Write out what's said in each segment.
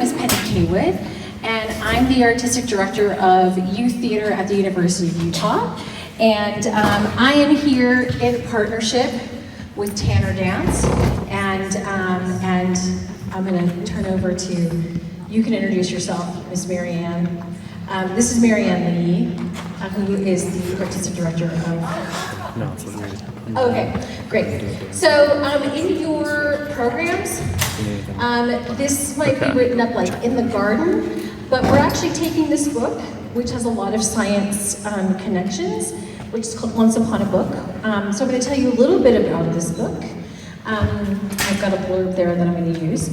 is Penny Caywood, and I'm the Artistic Director of Youth Theater at the University of Utah. And I am here in partnership with Tanner Dance, and I'm going to turn over to, you can introduce yourself, Miss Marianne. This is Marianne Lee, who is the Artistic Director of... No, it's weird. Okay, great. So in your programs, this might be written up like in the garden, but we're actually taking this book, which has a lot of science connections, which is called Once Upon a Book. So I'm going to tell you a little bit about this book. I've got a blurb there that I'm going to use.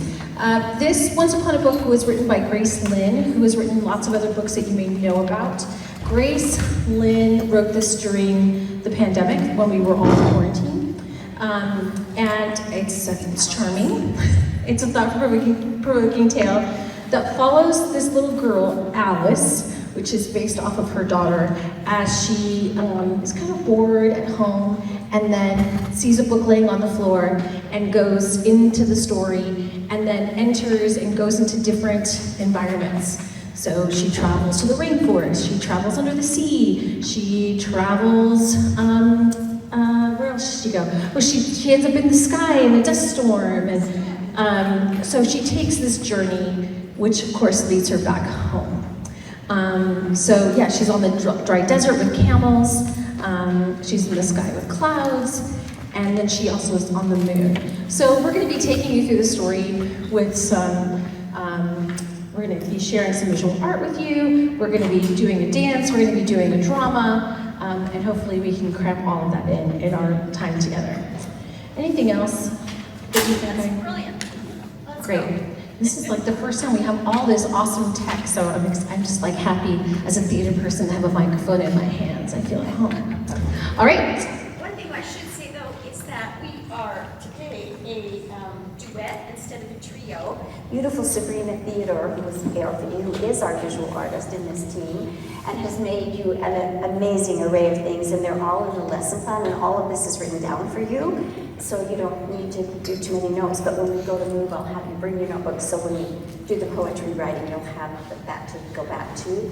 This Once Upon a Book was written by Grace Lynn, who has written lots of other books that you may know about. Grace Lynn wrote this during the pandemic when we were all in quarantine. And it's charming. It's a thought-provoking tale that follows this little girl, Alice, which is based off of her daughter, as she is kind of bored at home and then sees a book laying on the floor and goes into the story and then enters and goes into different environments. So she travels to the rainforest, she travels under the sea, she travels, where else does she go? Well, she ends up in the sky in a dust storm, and so she takes this journey, which of course leads her back home. So yeah, she's on the dry desert with camels, she's in the sky with clouds, and then she also is on the moon. So we're going to be taking you through the story with some, we're going to be sharing some visual art with you, we're going to be doing a dance, we're going to be doing a drama, and hopefully we can cram all of that in our time together. Anything else that you think? That's brilliant. Let's Great. go. This is like the first time we have all this awesome tech, so I'm just like happy as a theater person to have a microphone in my hands. I feel at home. All right. One thing I should say though is that we are today a duet instead of a trio. Beautiful Sabrina Theodore, who is our visual artist in this team, and has made you an amazing array of things, and they're all in the lesson plan, and all of this is written down for you, so you don't need to do too many notes, but when we go to move, I'll have you bring your notebooks, so when we do the poetry writing, you'll have that to go back to.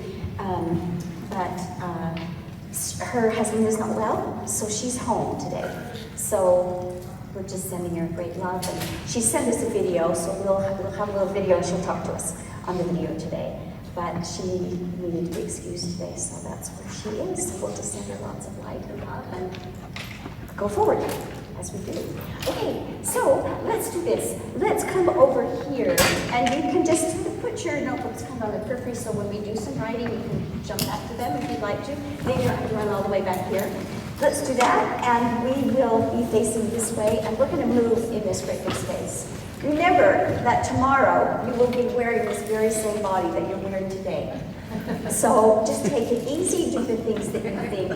Her husband is not well, so she's home today. So we're just sending her great love, and she sent us a video, so we'll have a little video, and she'll talk to us on the video today. But she needed to be excused today, so that's where she is. So we'll just send her lots of light and love and go forward as we do. Okay, so let's do this. Let's come over here, and you can just put your notebooks kind of on the periphery, so when we do some writing, you can jump back to them if you'd like to. Then you don't have to run all the way back here. Let's do that, and we will be facing this way, and we're going to move in this great big space. Remember that tomorrow you will be wearing this very same body that you're wearing today. So just take it easy, do the things that you think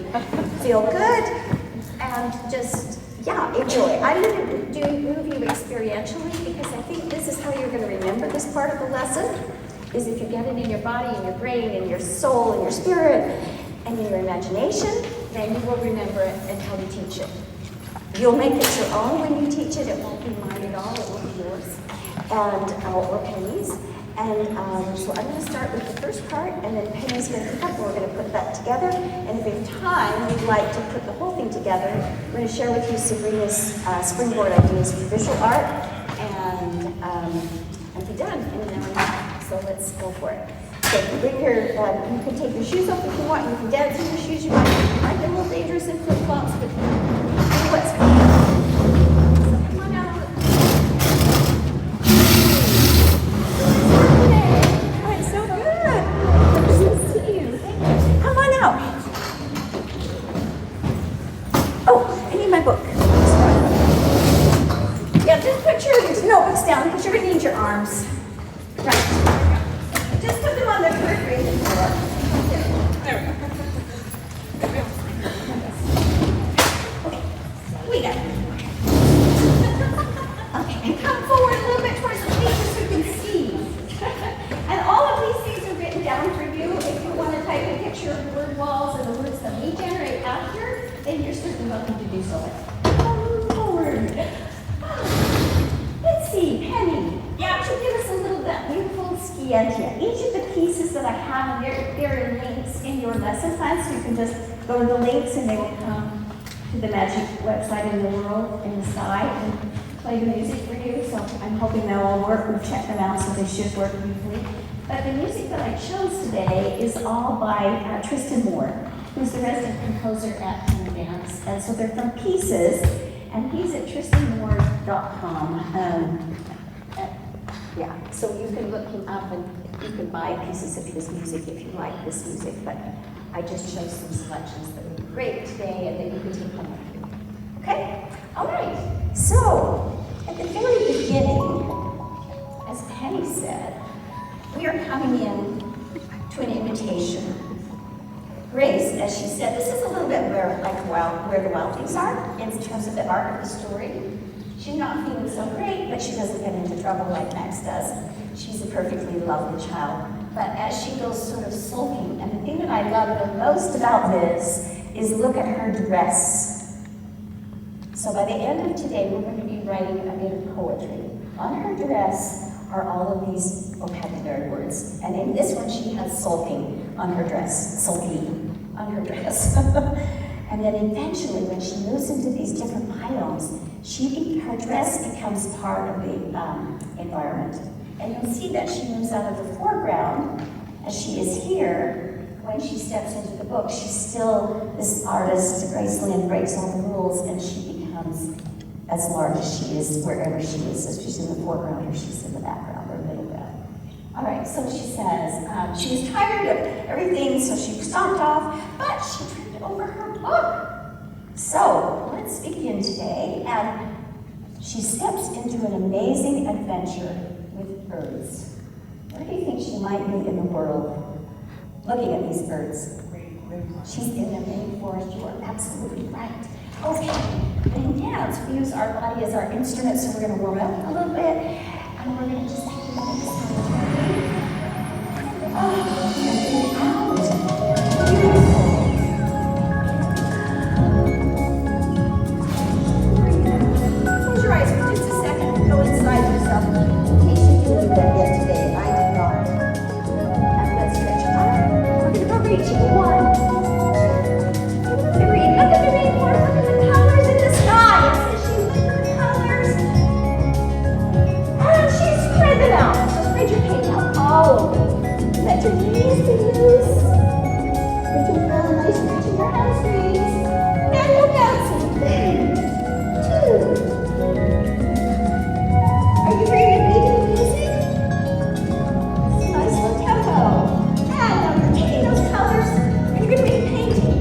feel good, and just, yeah, enjoy. I'm going to move you experientially because I think this is how you're going to remember this part of the lesson, is if you get it in your body, in your brain, in your soul, in your spirit, and in your imagination, then you will remember it and how to teach it. You'll make it your own when you teach it. It won't be mine at all. It will be yours, and or Penny's. And so I'm going to start with the first part, and then Penny's going to pick up, and we're going to put that together. And if we have time, we'd like to put the whole thing together. We're going to share with you Sabrina's springboard ideas for visual art, and be done. And so let's go for it. So bring your, you can take your shoes off if you want. You can dance in your shoes. You might be a little dangerous in flip-flops, but do what's good. Come on out. Alright, so good. Nice to see you. Come on out. Oh, I need my book. Yeah, just put your notebooks down because you're going to need your arms. Right. Just put them on the periphery of the floor. There we go. Okay, we got it. Okay, and come forward a little bit towards the pages so you can see. And all of these things are written down for you. If you want to type a picture of word walls and the words that we generate after, then you're certainly welcome to do so. Come forward. Let's see, Penny. Yeah, would you give us a Scientia. Each of the pieces that I have, there are links in your lesson plan, so you can just go to the links and they will come to the magic website in the world, in the sky, and play the music for you. So I'm hoping they'll all work. We've checked them out, so they should work beautifully. But the music that I chose today is all by Tristan Moore, who's the resident composer at Tone Dance. And so they're from Pieces, and he's at tristanmoore.com. Yeah, so you can look him up and you can buy pieces of his music if you like this music, but I just chose some selections that would be great today and that you can take home with you. Okay? All right. So, at the very beginning, as Penny said, we are coming in to an invitation. Grace, as she said, this is a little bit where the wild things are in terms of the arc of the story. She's not feeling so great, but she doesn't get into trouble like Max does. She's a perfectly lovely child. But as she goes sort of sulking, and the thing that I love the most about this is look at her dress. So by the end of today, we're going to be writing a bit of poetry. On her dress are all of these vocabulary words. And in this one, she has sulking on her dress, sulking on her dress. And then eventually, when she moves into these different biomes, her dress becomes part of the environment. And you'll see that she moves out of the foreground, as she is here. When she steps into the book, she's still this artist. Grace Lynn breaks all the rules, and she becomes as large as she is wherever she is. So she's in the foreground, or she's in the background, or middle ground. All right, so she says, she was tired of everything, so she stomped off, but she tripped over her book. So let's begin today, and she steps into an amazing adventure with birds. Where do you think she might be in the world looking at these birds? She's in the rainforest. You are absolutely right. Okay, in dance, we use our body as our instrument, so we're going to warm up a little bit, and we're going to just take a look at and out. Beautiful. Close your eyes for just a second and go inside yourself. In case you didn't do that yet today, I did not. And let's stretch out. We're going to go reaching. 1, 2, 3. Look at the rainforest. Look at the colors in the sky. It says she looked at the colors. And she spread them out. So spread your cape out all over. Let your knees be loose. Let your belly nice, stretching your hamstrings. And go bouncing. 2. Are you ready to beat the music? Nice little tempo. And now you're taking those colors and you're going to be painting.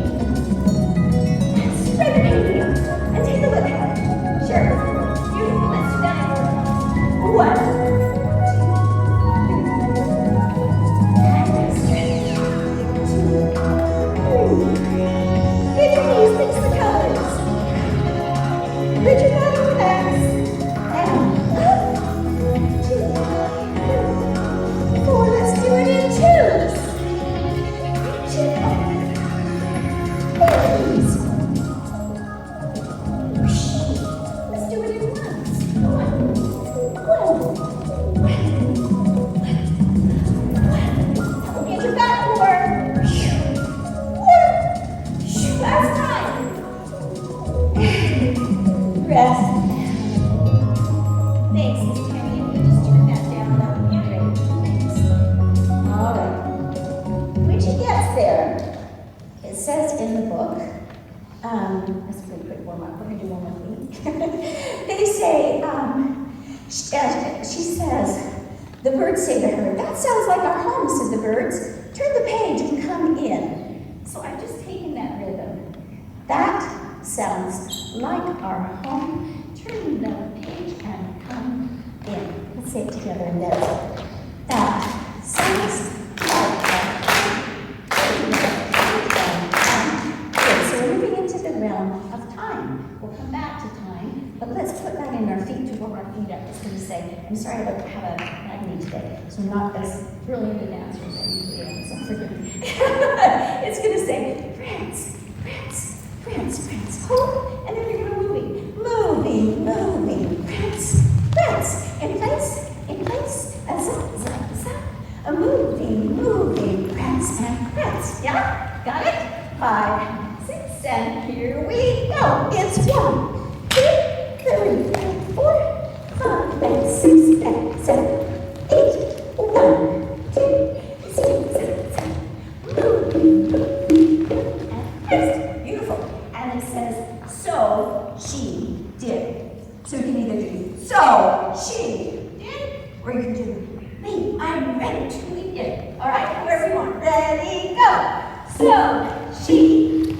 And spread the painting out. And take a look at it. Sure. Beautiful. Let's do that in 1, 2, 3. And let's stretch. 2, 3. Bend your knees, mix the colors. Let your body relax. And 1, 2, 3, 4. Let's do it in 2s. 2. Please. Let's do it in 1s. 1. Get your back more. 1. Last time. Rest. Thanks, Miss Penny. If you just turn that down, that would be great. Thanks. All right. When she gets there, it says in the book, that's a pretty quick warm-up. We're going to do one more thing. They say, she says, the birds say to her, that sounds like our home, said the birds. Turn the page and come in. So I've just taken that rhythm. That sounds like our home. Turn the page and come in. Let's say it together and then. That sounds like our home. Turn the page and come in. So we're moving into the realm of time. We'll come back to time, but let's put that in our feet to warm our feet up. It's going to say, I'm sorry I don't have a magni today, so I'm not as brilliant a dancer as I usually am, so forgive me. It's going to say, Prince, Prince, Prince, Prince, hold, and then you're going to moving, Prince, Prince, in place, Yeah? Got it? 5, 6, and here we go. It's 1, 2, 3, 4, 5, and 6, and 7, 8. 1, 2, 3, 7. And next. Beautiful. And it says, so she did. So you can either do, so she did, or you can do, me, I'm ready to begin. All right, wherever you want. Ready, go. So she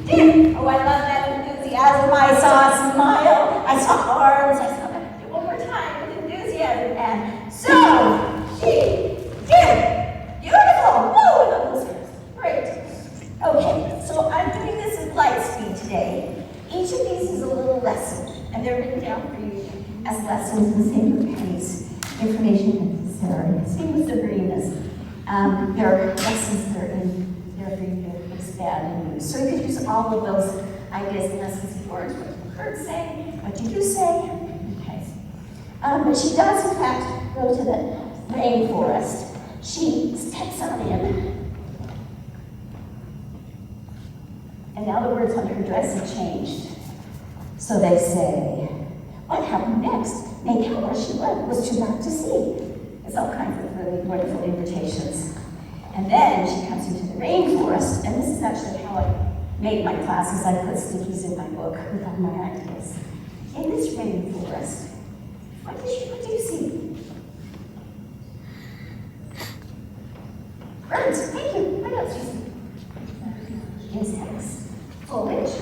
did. Oh, I love that enthusiasm. I saw a smile. I saw arms. I saw that. One more time with enthusiasm. And so she did. Beautiful. Woo, I love those words. Great. Okay, so I'm doing this in light speed today. Each of these is a little lesson, and they're written down for you as lessons, and same with Penny's information necessary. Same with Sabrina's. There are lessons that are in there for you to expand and use. So you could use all of those ideas and lessons for what you heard say, what did you say? Okay. But she does, in fact, go to the rainforest. She steps on in. And now the words on her dress have changed. So they say, what happened next? May tell where she was too dark to see. It's all kinds of really wonderful invitations. And then she comes into the rainforest, and this is actually how I made my classes. I put stickies in my book with all my ideas. In this rainforest, what do you see? Birds, thank you. What else do you see? Insects, foliage.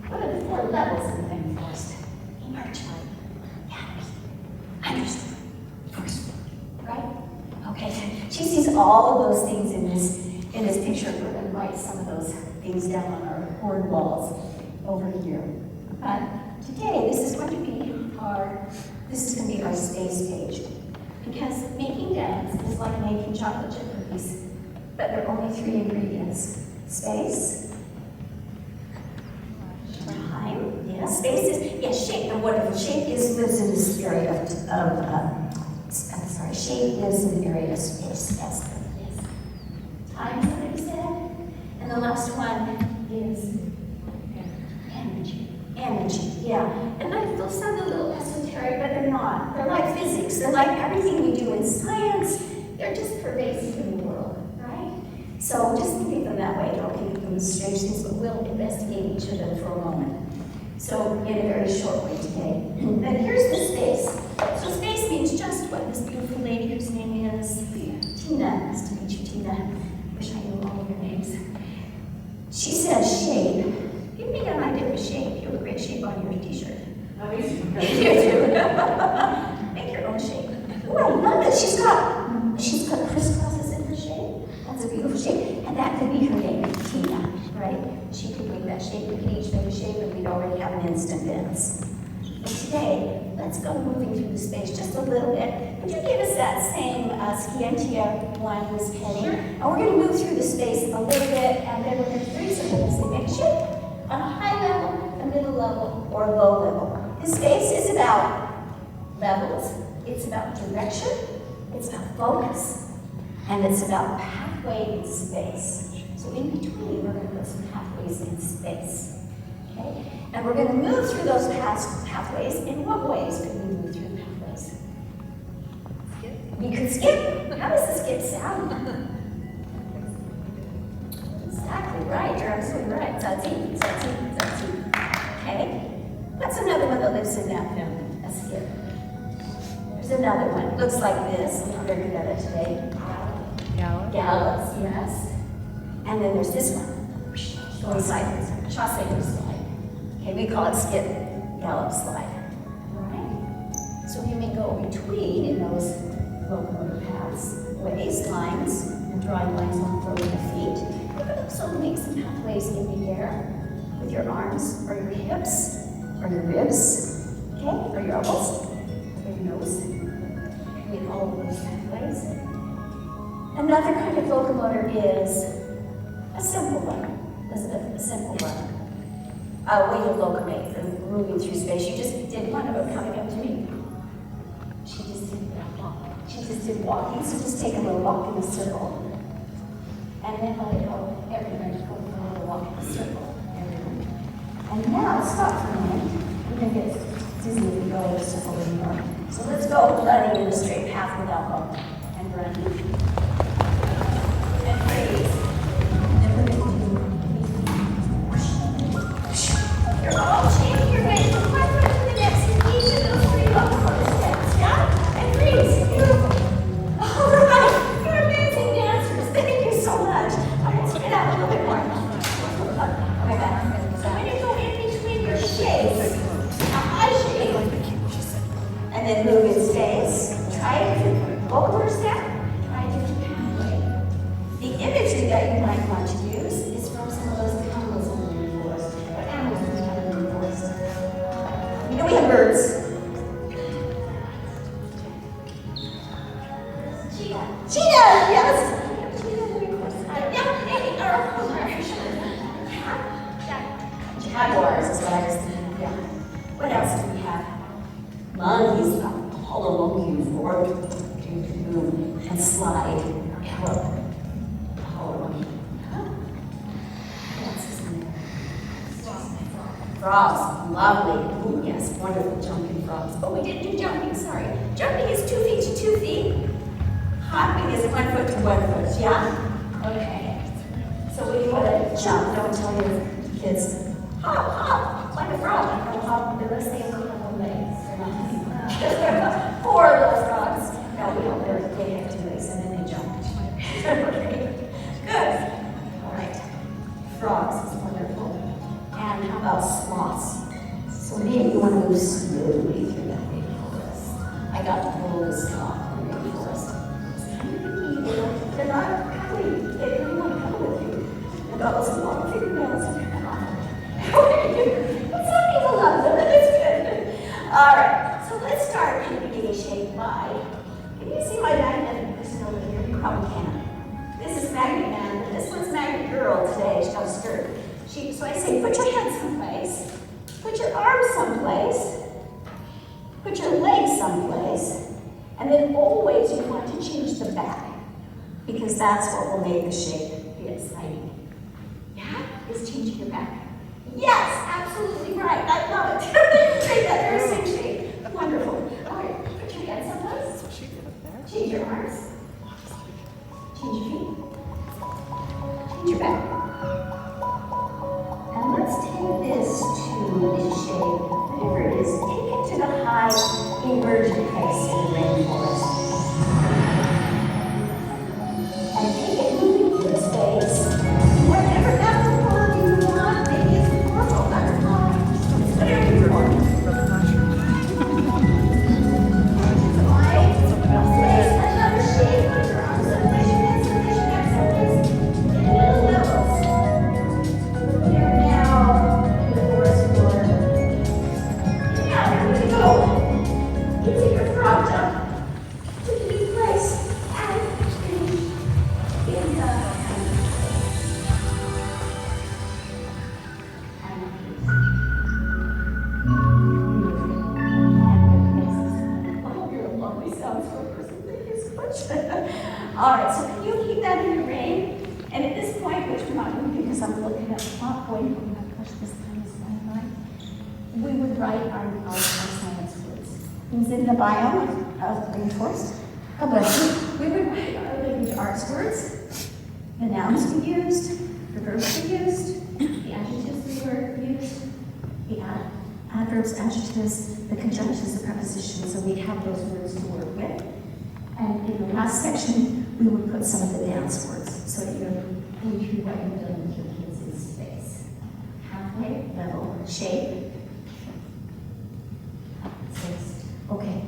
What are the 4 levels in the rainforest? Emergent, understood, forest, right? Okay, she sees all of those things in this picture. We're going to write some of those things down on our board walls over here. But today, this is going to be our space page. Because making dance is like making chocolate chip cookies, but there are only 3 ingredients. Space, time, yeah, space is, yeah, shape, and wonderful. Shape lives in this area shape lives in the area of space, yes. Time, somebody said, and the last one is energy. Energy, yeah. And those sound a little esoteric, but they're not. They're like physics. They're like everything we do in science. They're just pervasive in the world, right? So just think of them that way. Don't think of them as strange things, but we'll investigate each of them for a moment. So in a very short way today. And here's the space. So space means just what this beautiful lady whose name is Tina. Nice to meet you, Tina. Wish I knew all of your names. She says shape. Give me an idea of a shape. You have a great shape on your t-shirt. Oh, you do. Make your own shape. Oh, I love it. She's got crisscrosses in her shape. That's a beautiful shape. And that could be her name, Tina, right? She could bring that shape. We could each make a shape, and we'd already have an instant dance. But today, let's go moving through the space just a little bit. Would you give us that same Scientia one, Miss Penny? And we're going to move through the space a little bit, and then we're going to do some things to make a shape on a high level, a middle level, or a low level. This space is about levels, it's about direction, it's about focus, and it's about pathway in space. So in between, we're going to put some pathways in space. Okay? And we're going to move through those pathways. In what ways could we move through the pathways? We could skip. How does the skip sound? Exactly right. You're absolutely right. Zazi, zazi, zazi. Okay. What's another one that lives in that film? A skip. There's another one. Looks like this. I'm not very good at it today. Gallops, yes. And then there's this one. Going sideways. Chassé slide. Okay, we call it skip, gallop, slide. All right. So you may go between in those locomotor paths, ways, lines, and drawing lines on the floor with your feet. You could also make some pathways in the air with your arms or your hips or your ribs, okay, or your elbows, or your nose. Make all of those pathways. Another kind of locomotor is a simple one. Elizabeth, a simple one. Way to locomate, moving through space. You just did one of them coming up to me. She just did walking, so just take a little walk in a circle. And then let it go. everybody go for a little walk in a circle. Everyone. And now, stop for a minute. We're going to get dizzy if we go in a circle anymore. So let's go running in a straight path without going. And running. And freeze. And we're going to do you're all changing your weight from one foot to the next. Each of those 3 locomotive steps, yeah? And freeze. Beautiful. All right. You're amazing dancers. Thank you so much. All right, spit out a little bit more. Okay, back. So when you go in between your shakes, a high shake, and then move in space, try a different locomotive step, try a different pathway. The imagery that you might want to use is from some of those animals in the rainforest. What animals do we have in the rainforest? You know we have birds. Cheetah, yes. Jaguars is what I was thinking. Yeah. What else do we have? Monkeys, hollow monkey, or move and slide. Hollow monkey. What else is in there? Frogs, lovely. Ooh, yes, wonderful jumping frogs. Oh, we didn't do jumping, sorry. Jumping is 2 feet to 2 feet. Hopping is 1 foot to 1 foot, yeah? Okay. So when you want to jump, don't tell your kids, hop, hop, like a frog. They'll hop, the rest they don't have no legs. Poor little frogs. No, we don't, they have 2 legs and then they jump. Okay. Good. All right. Frogs is wonderful. And how about sloths? So maybe you want to move slowly through that rainforest. I got the whole sloth in the rainforest. They're not cuddly. They really want to cuddle with you. They've got those long fingernails. Some people love them, but it's good. All right, so let's start in the beginning shape by, can you see my magnet person over here? You probably can. This is Magnet Man, and this one's Magnet Girl today. She's got a skirt. So I say, put your head someplace, put your arms someplace, put your legs someplace, and then always you want to change the back, because that's what will make the shape be exciting. Yeah? Is changing your back. Yes, absolutely right. I love it. Great, that very same shape. Wonderful. All right, put your head someplace. Change your arms. Change your feet. Change your back. And let's take this to this shape, whatever it is. Take it to the high emergent place in the rainforest. And take it moving through space. Whatever that will you want, maybe it's a purple butterfly. Whatever you want. Another shape on your arms. Someplace your hands, someplace your back, someplace in little levels. There now in the forest floor. Now we're going to go into your frog jump to the new place and finish in the all right, so can you keep that in your brain? And at this point, which we're not moving because I'm looking at the clock going, oh my gosh, this time is flying by. We would write our science words. Things in the biome of the rainforest. God bless you. We would write our language arts words, the nouns we used, the verbs we used, the adjectives we used, the adverbs, adjectives, the conjunctions, the prepositions, so we'd have those words to work with. And in the last section, we would put some of the dance words so that you're going through what you've done with your kids in space. Halfway, level, shape. Okay,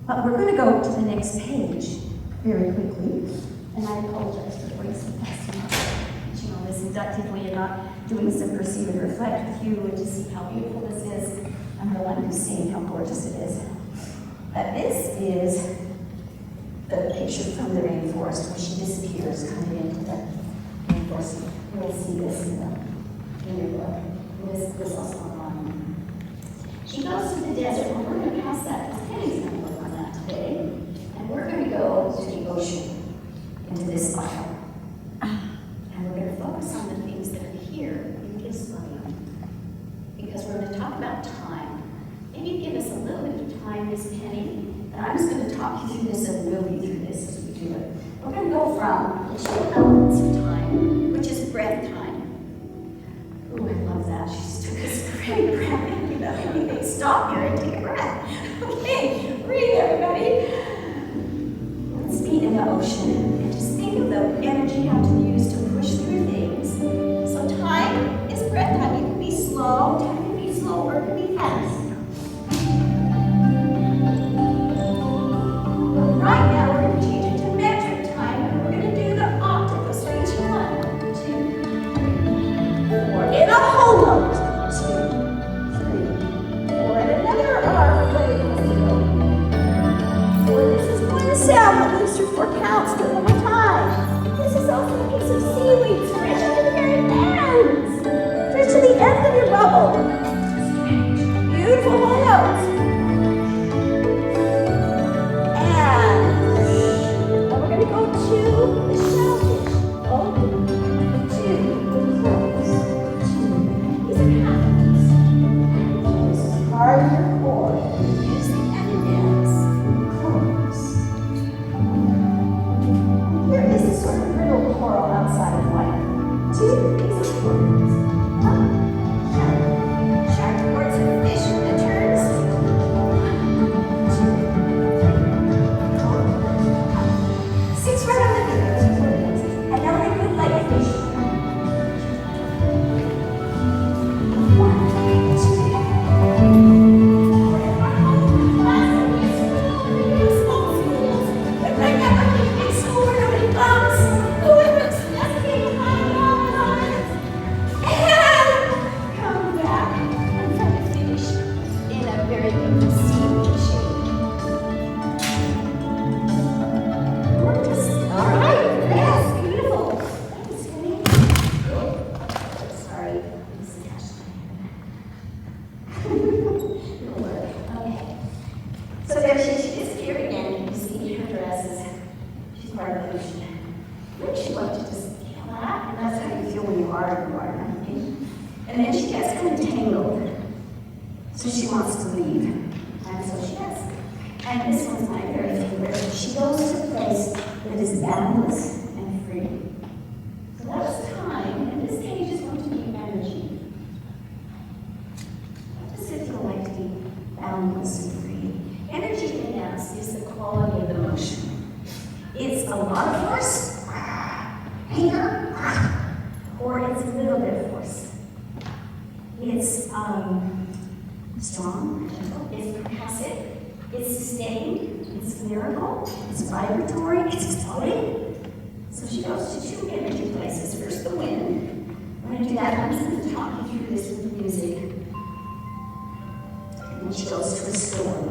but we're going to go to the next page very quickly. And I apologize for going so fast. You know, this inductively and not doing some perceive and reflect with you and to see how beautiful this is. I'm the one who's seeing how gorgeous it is. But this is the picture from the rainforest where she disappears coming into the rainforest. You'll see this in your book. This also online. She goes to the desert, and we're going to pass that. Penny's going to work on that today. And we're going to go to the ocean, into this biome. And we're going to focus on the happening, and I'm just going to talk you through this and move you through this as we do it. We're going to go from the two elements of time, which is breath time. Oh, I love that. She just took this great breath. You know, everything. Stop here and take a breath. Okay, breathe, everybody. Let's be in the ocean and just think of the energy you have to use to push through things. So time is breath time. It can be slow, time can be slow, or it can be fast. But right now we're going to change it to metric time, and we're going to do the octave. So each 1, 2, 3, 4. In a whole note. 2, 3, 4. And another R. This is one sound that moves through 4 counts. Do it one more time. This is also a piece of seaweed. Stretch it to the very ends. Stretch to the end of your bubble. Beautiful whole notes. And we're going to go to the shellfish. Open. 2. Close. 2. These are halves. This is part of your core. Use the endings. Here is this sort of brittle coral outside of light. 2 pieces of words. Sharp words of fish when it turns. 1, 2, 3, 4. 6 right on the fingers. And now we're going to put like a fish. 1, 2, 3. And then she gets kind of tangled. So she wants to leave. And so she does. And this one's my very favorite. She goes to a place that is boundless and free. So that's time. And this page is going to be energy. What does it feel like to be boundless and free? Energy in dance is the quality of the motion. It's a lot of force, anger, or it's a little bit of force. It's strong, it's percussive, it's sustained, it's lyrical, it's vibratory, it's exploding. So she goes to 2 energy places. First, the wind. We're going to do that. I'm just going to talk you through this with the music. And then she goes to a storm.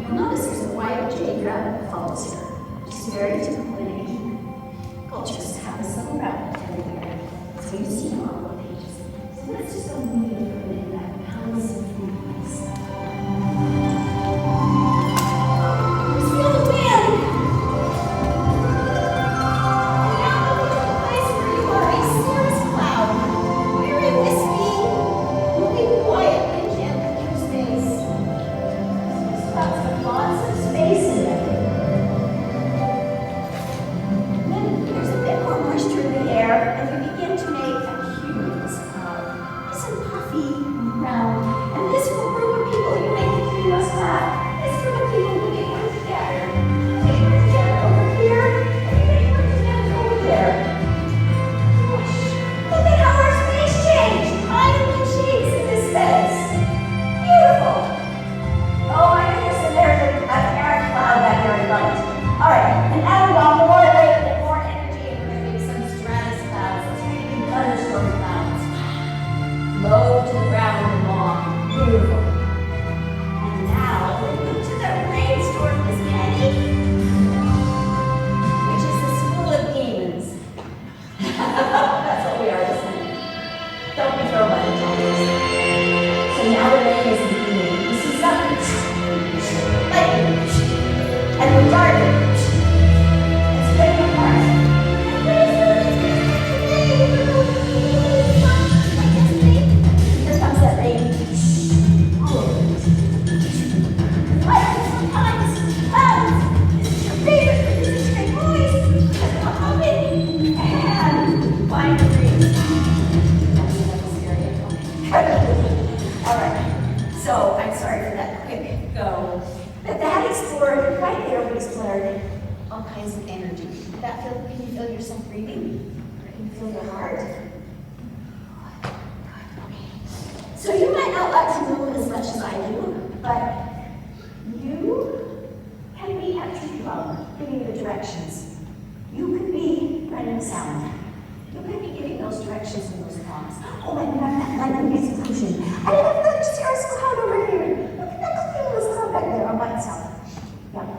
You'll notice there's a white jade rabbit that follows her, which is very typical in Asian cultures to have this little rabbit everywhere. So you see them on the pages. So let's just go moving for a minute in that boundless and free place. Just feel the wind. And now look at the place where you are, a cirrus cloud. Very wispy, moving quietly and gently through space. Cirrus clouds have lots of space in it. And then there's a bit more moisture in the air, and you begin to make a cumulus cloud. Nice and puffy and round. And where right there we explored all kinds of energy. Can you feel yourself breathing? Can you feel your heart? So you might not like to move as much as I do, but you can be at tree club giving the directions. You could be writing sound. You could be giving those directions in those prompts. Oh, and that like an execution. I love that stairs cloud over here. Look at that cloud back there all by itself. Yeah.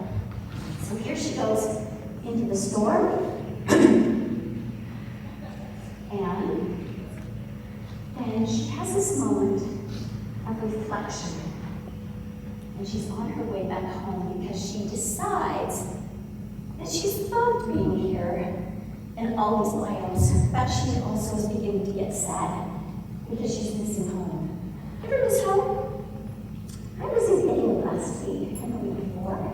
So here she goes into the storm. And she has this moment of reflection. And she's on her way back home because she decides that she's loved being here in all these biomes, but she also is beginning to get sad because she's missing home. Ever miss home? I was in Italy last week and the week before,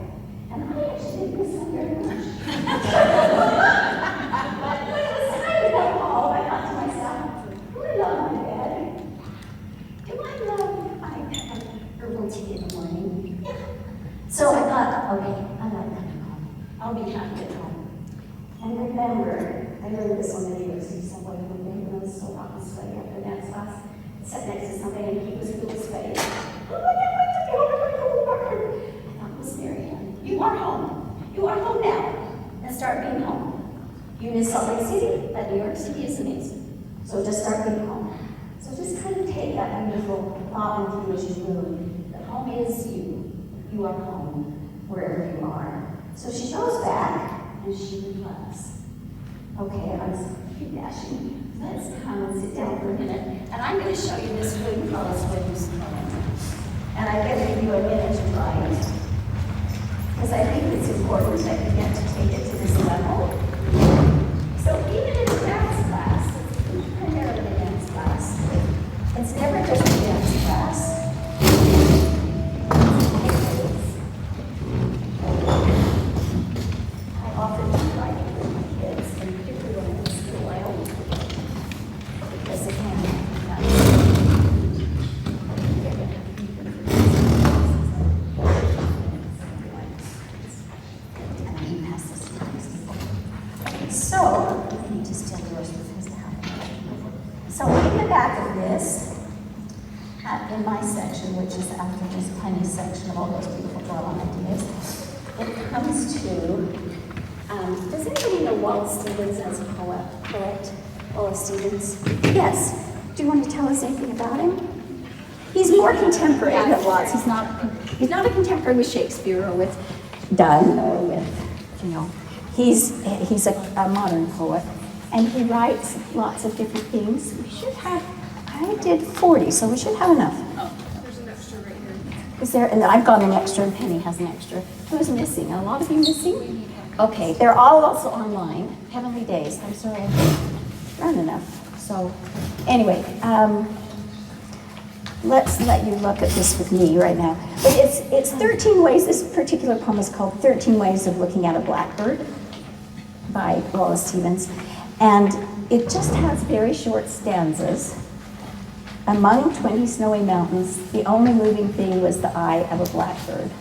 and I actually didn't miss home very much. But when it was time to go home, I thought to myself, do I love my bed? Do I love my herbal tea in the morning? Yeah. So I thought, okay, I'm not coming home. I'll be happy at home. And remember, I learned this on the university somewhere one day when I was so hot and sweaty after dance class. I sat next to somebody and he was really sweaty. Oh my God, I took you home. I thought, Miss Marianne, you are home. You are home now. And start being home. You miss Salt Lake City, but New York City is amazing. So just start being home. So just kind of take that beautiful thought into as you move. That home is you. You are home wherever you are. So she goes back and she reflects. Okay, I was dashing. Let's come and sit down for a minute. And I'm going to show you this really close Williams poem. And I'm going to give you a minute to write. Because I think it's important that you get to take it to this level. So even in a dance class, primarily a dance class, it's never just a dance class. I often do writing with my kids, and particularly when I'm in school, I always do. Because again, so, I need to steal the rest of his happen. So in the back of this, in my section, which is after this Penny's section of all those beautiful drawing ideas, it comes to, does anybody know Wallace Stevens as a poet? Wallace Stevens? Yes. Do you want to tell us anything about him? He's more contemporary than Wallace. He's not a contemporary with Shakespeare or with Donne or with, you know. He's a modern poet, and he writes lots of different things. We should have, I did 40, so we should have enough. Oh, there's an extra right here. Is there, and I've got an extra, and Penny has an extra. Who's missing? A lot of you missing? Okay, they're all also online. Heavenly Days. I'm sorry, I didn't run enough. So, anyway, let's let you look at this with me right now. But it's 13 ways, this particular poem is called 13 Ways of Looking at a Blackbird by Wallace Stevens. And it just has very short stanzas. Among 20 snowy mountains, the only moving thing was the eye of a blackbird.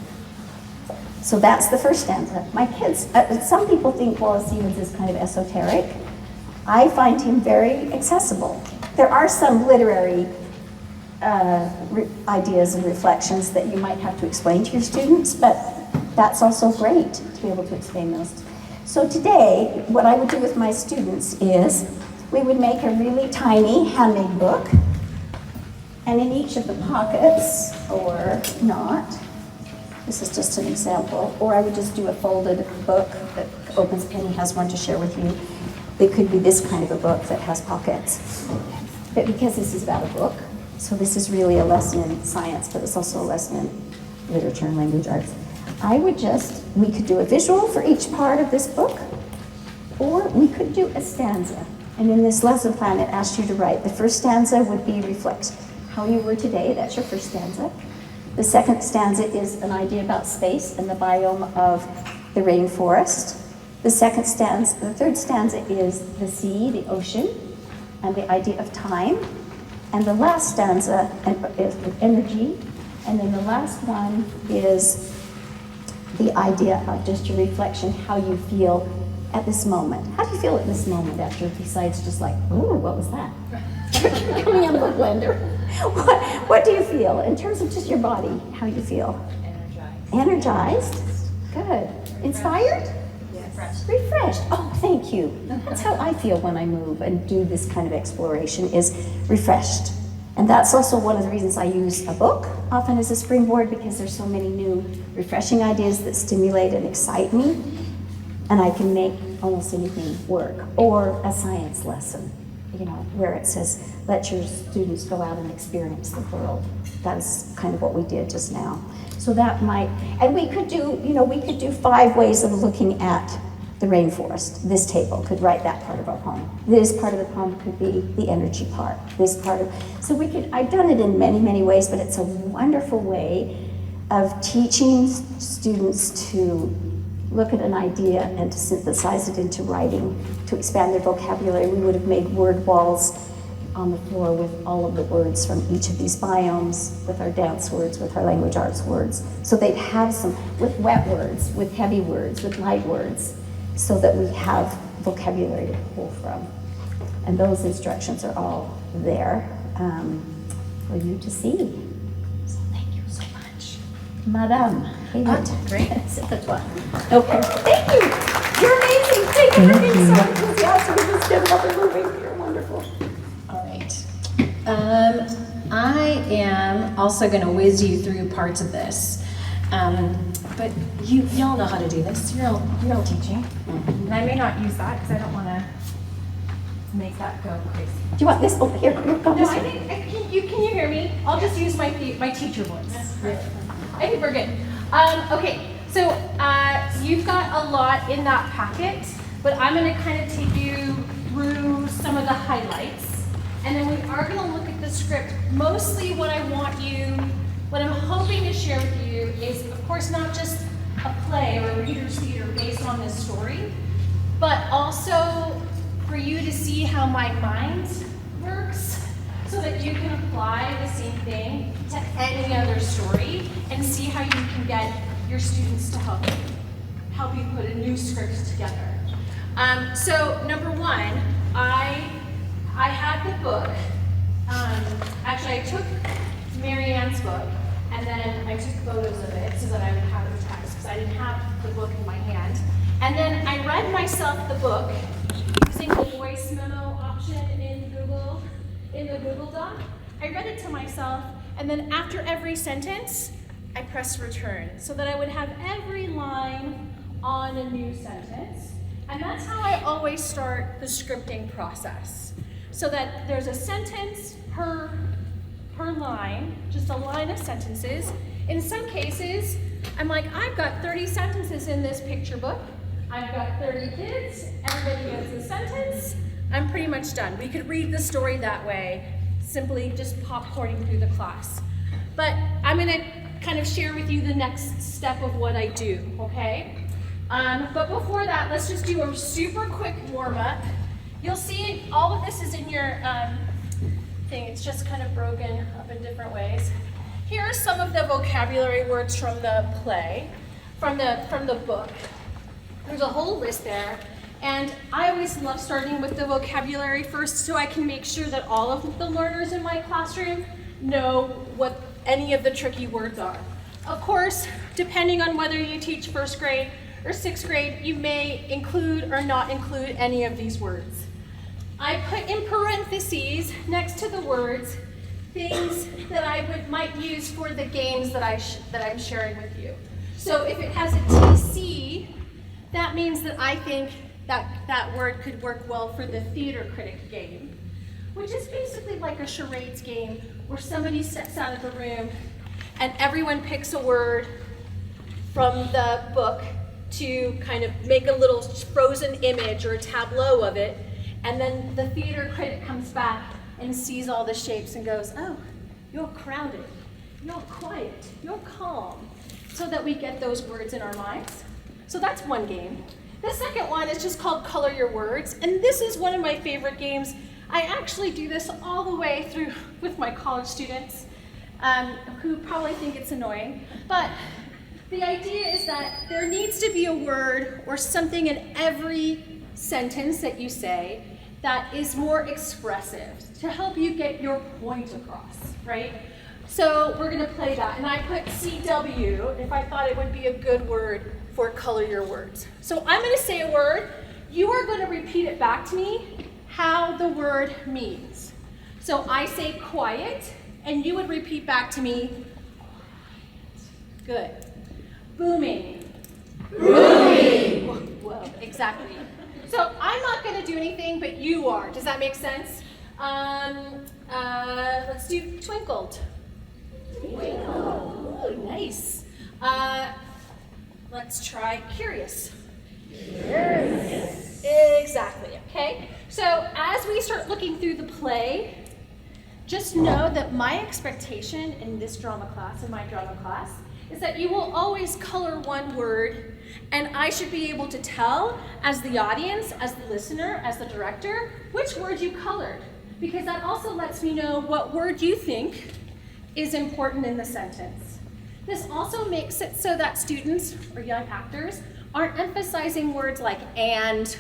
So that's the first stanza. My kids, some people think Wallace Stevens is kind of esoteric. I find him very accessible. There are some literary ideas and reflections that you might have to explain to your students, but that's also great to be able to explain those. So today, what I would do with my students is we would make a really tiny handmade book, and in each of the pockets, or not, this is just an example, or I would just do a folded book that opens. Penny has one to share with you. It could be this kind of a book that has pockets. But because this is about a book, so this is really a lesson in science, but it's also a lesson in literature and language arts. We could do a visual for each part of this book, or we could do a stanza. And in this lesson plan, it asks you to write. The first stanza would be reflect how you were today. That's your first stanza. The second stanza is an idea about space and the biome of the rainforest. The third stanza is the sea, the ocean, and the idea of time. And the last stanza is energy. And then the last one is the idea of just your reflection, how you feel at this moment. How do you feel at this moment after, besides just like, ooh, what was that? Coming out of the blender. What do you feel in terms of just your body? How you feel? Energized. Good. Inspired? Yes. Refreshed. Oh, thank you. That's how I feel when I move and do this kind of exploration, is refreshed. And that's also one of the reasons I use a book often as a springboard, because there's so many new refreshing ideas that stimulate and excite me, and I can make almost anything work. Or a science lesson, you know, where it says, let your students go out and experience the world. That's kind of what we did just now. So that might, and we could do, you know, we could do 5 ways of looking at the rainforest. This table could write that part of our poem. This part of the poem could be the energy part. This part of, so we could, I've done it in many, many ways, but it's a wonderful way of teaching students to look at an idea and to synthesize it into writing, to expand their vocabulary. We would have made word walls on the floor with all of the words from each of these biomes, with our dance words, with our language arts words. So they'd have some, with wet words, with heavy words, with light words, so that we have vocabulary to pull from. And those instructions are all there for you to see. So thank you so much. Madame. Great. C'est à toi. Okay, thank you. You're amazing. Thank you for being so enthusiastic. Just getting up and moving. You're wonderful. All right. I am also going to whiz you through parts of this. But y'all know how to do this. You're all teaching. And I may not use that because I don't want to make that go crazy. Do you want this? Oh, here. Go No, this I way. think, can you hear me? I'll just use my teacher voice. I think we're good. Okay, so you've got a lot in that packet, but I'm going to kind of take you through some of the highlights. And then we are going to look at the script. Mostly what I'm hoping to share with you is, of course, not just a play or a reader's theater based on this story, but also for you to see how my mind works, so that you can apply the same thing to any other story and see how you can get your students to help you put a new script together. So number one, I had the book. Actually, I took Marianne's book and then I took photos of it so that I would have the text, because I didn't have the book in my hand. And then I read myself the book using the voice memo option in the Google Doc. I read it to myself, and then after every sentence, I pressed return so that I would have every line on a new sentence. And that's how I always start the scripting process. So that there's a sentence per line, just a line of sentences. In some cases, I'm like, I've got 30 sentences in this picture book. I've got 30 kids, everybody gets a sentence. I'm pretty much done. We could read the story that way, simply just popcorning through the class. But I'm gonna kind of share with you the next step of what I do, okay? But before that, let's just do a super quick warm-up. You'll see all of this is in your thing. It's just kind of broken up in different ways. Here are some of the vocabulary words from the play, from the book. There's a whole list there. And I always love starting with the vocabulary first, so I can make sure that all of the learners in my classroom know what any of the tricky words are. Of course, depending on whether you teach first grade or sixth grade, you may include or not include any of these words. I put in parentheses next to the words things that I might use for the games that I'm sharing with you. So if it has a TC, that means that I think that word could work well for the theater critic game, which is basically like a charades game where somebody steps out of the room and everyone picks a word from the book to kind of make a little frozen image or a tableau of it, and then the theater critic comes back and sees all the shapes and goes, oh, you're crowded, you're quiet, you're calm, so that we get those words in our minds. So that's one game. The second one is just called Color Your Words, and this is one of my favorite games. I actually do this all the way through with my college students, who probably think it's annoying, but the idea is that there needs to be a word or something in every sentence that you say that is more expressive to help you get your point across, right? So we're gonna play that, and I put CW if I thought it would be a good word for color your words. So I'm gonna say a word, you are gonna repeat it back to me how the word means. So I say quiet, and you would repeat back to me, good. Booming. Booming. Whoa, exactly. So I'm not gonna do anything, but you are. Does that make sense? Let's do twinkled. Twinkle. Ooh, nice. Let's try curious. Curious. Exactly, okay? So as we start looking through the play, just know that my expectation in this drama class, in my drama class, is that you will always color one word, and I should be able to tell as the audience, as the listener, as the director, which word you colored. Because that also lets me know what word you think is important in the sentence. This also makes it so that students or young actors aren't emphasizing words like and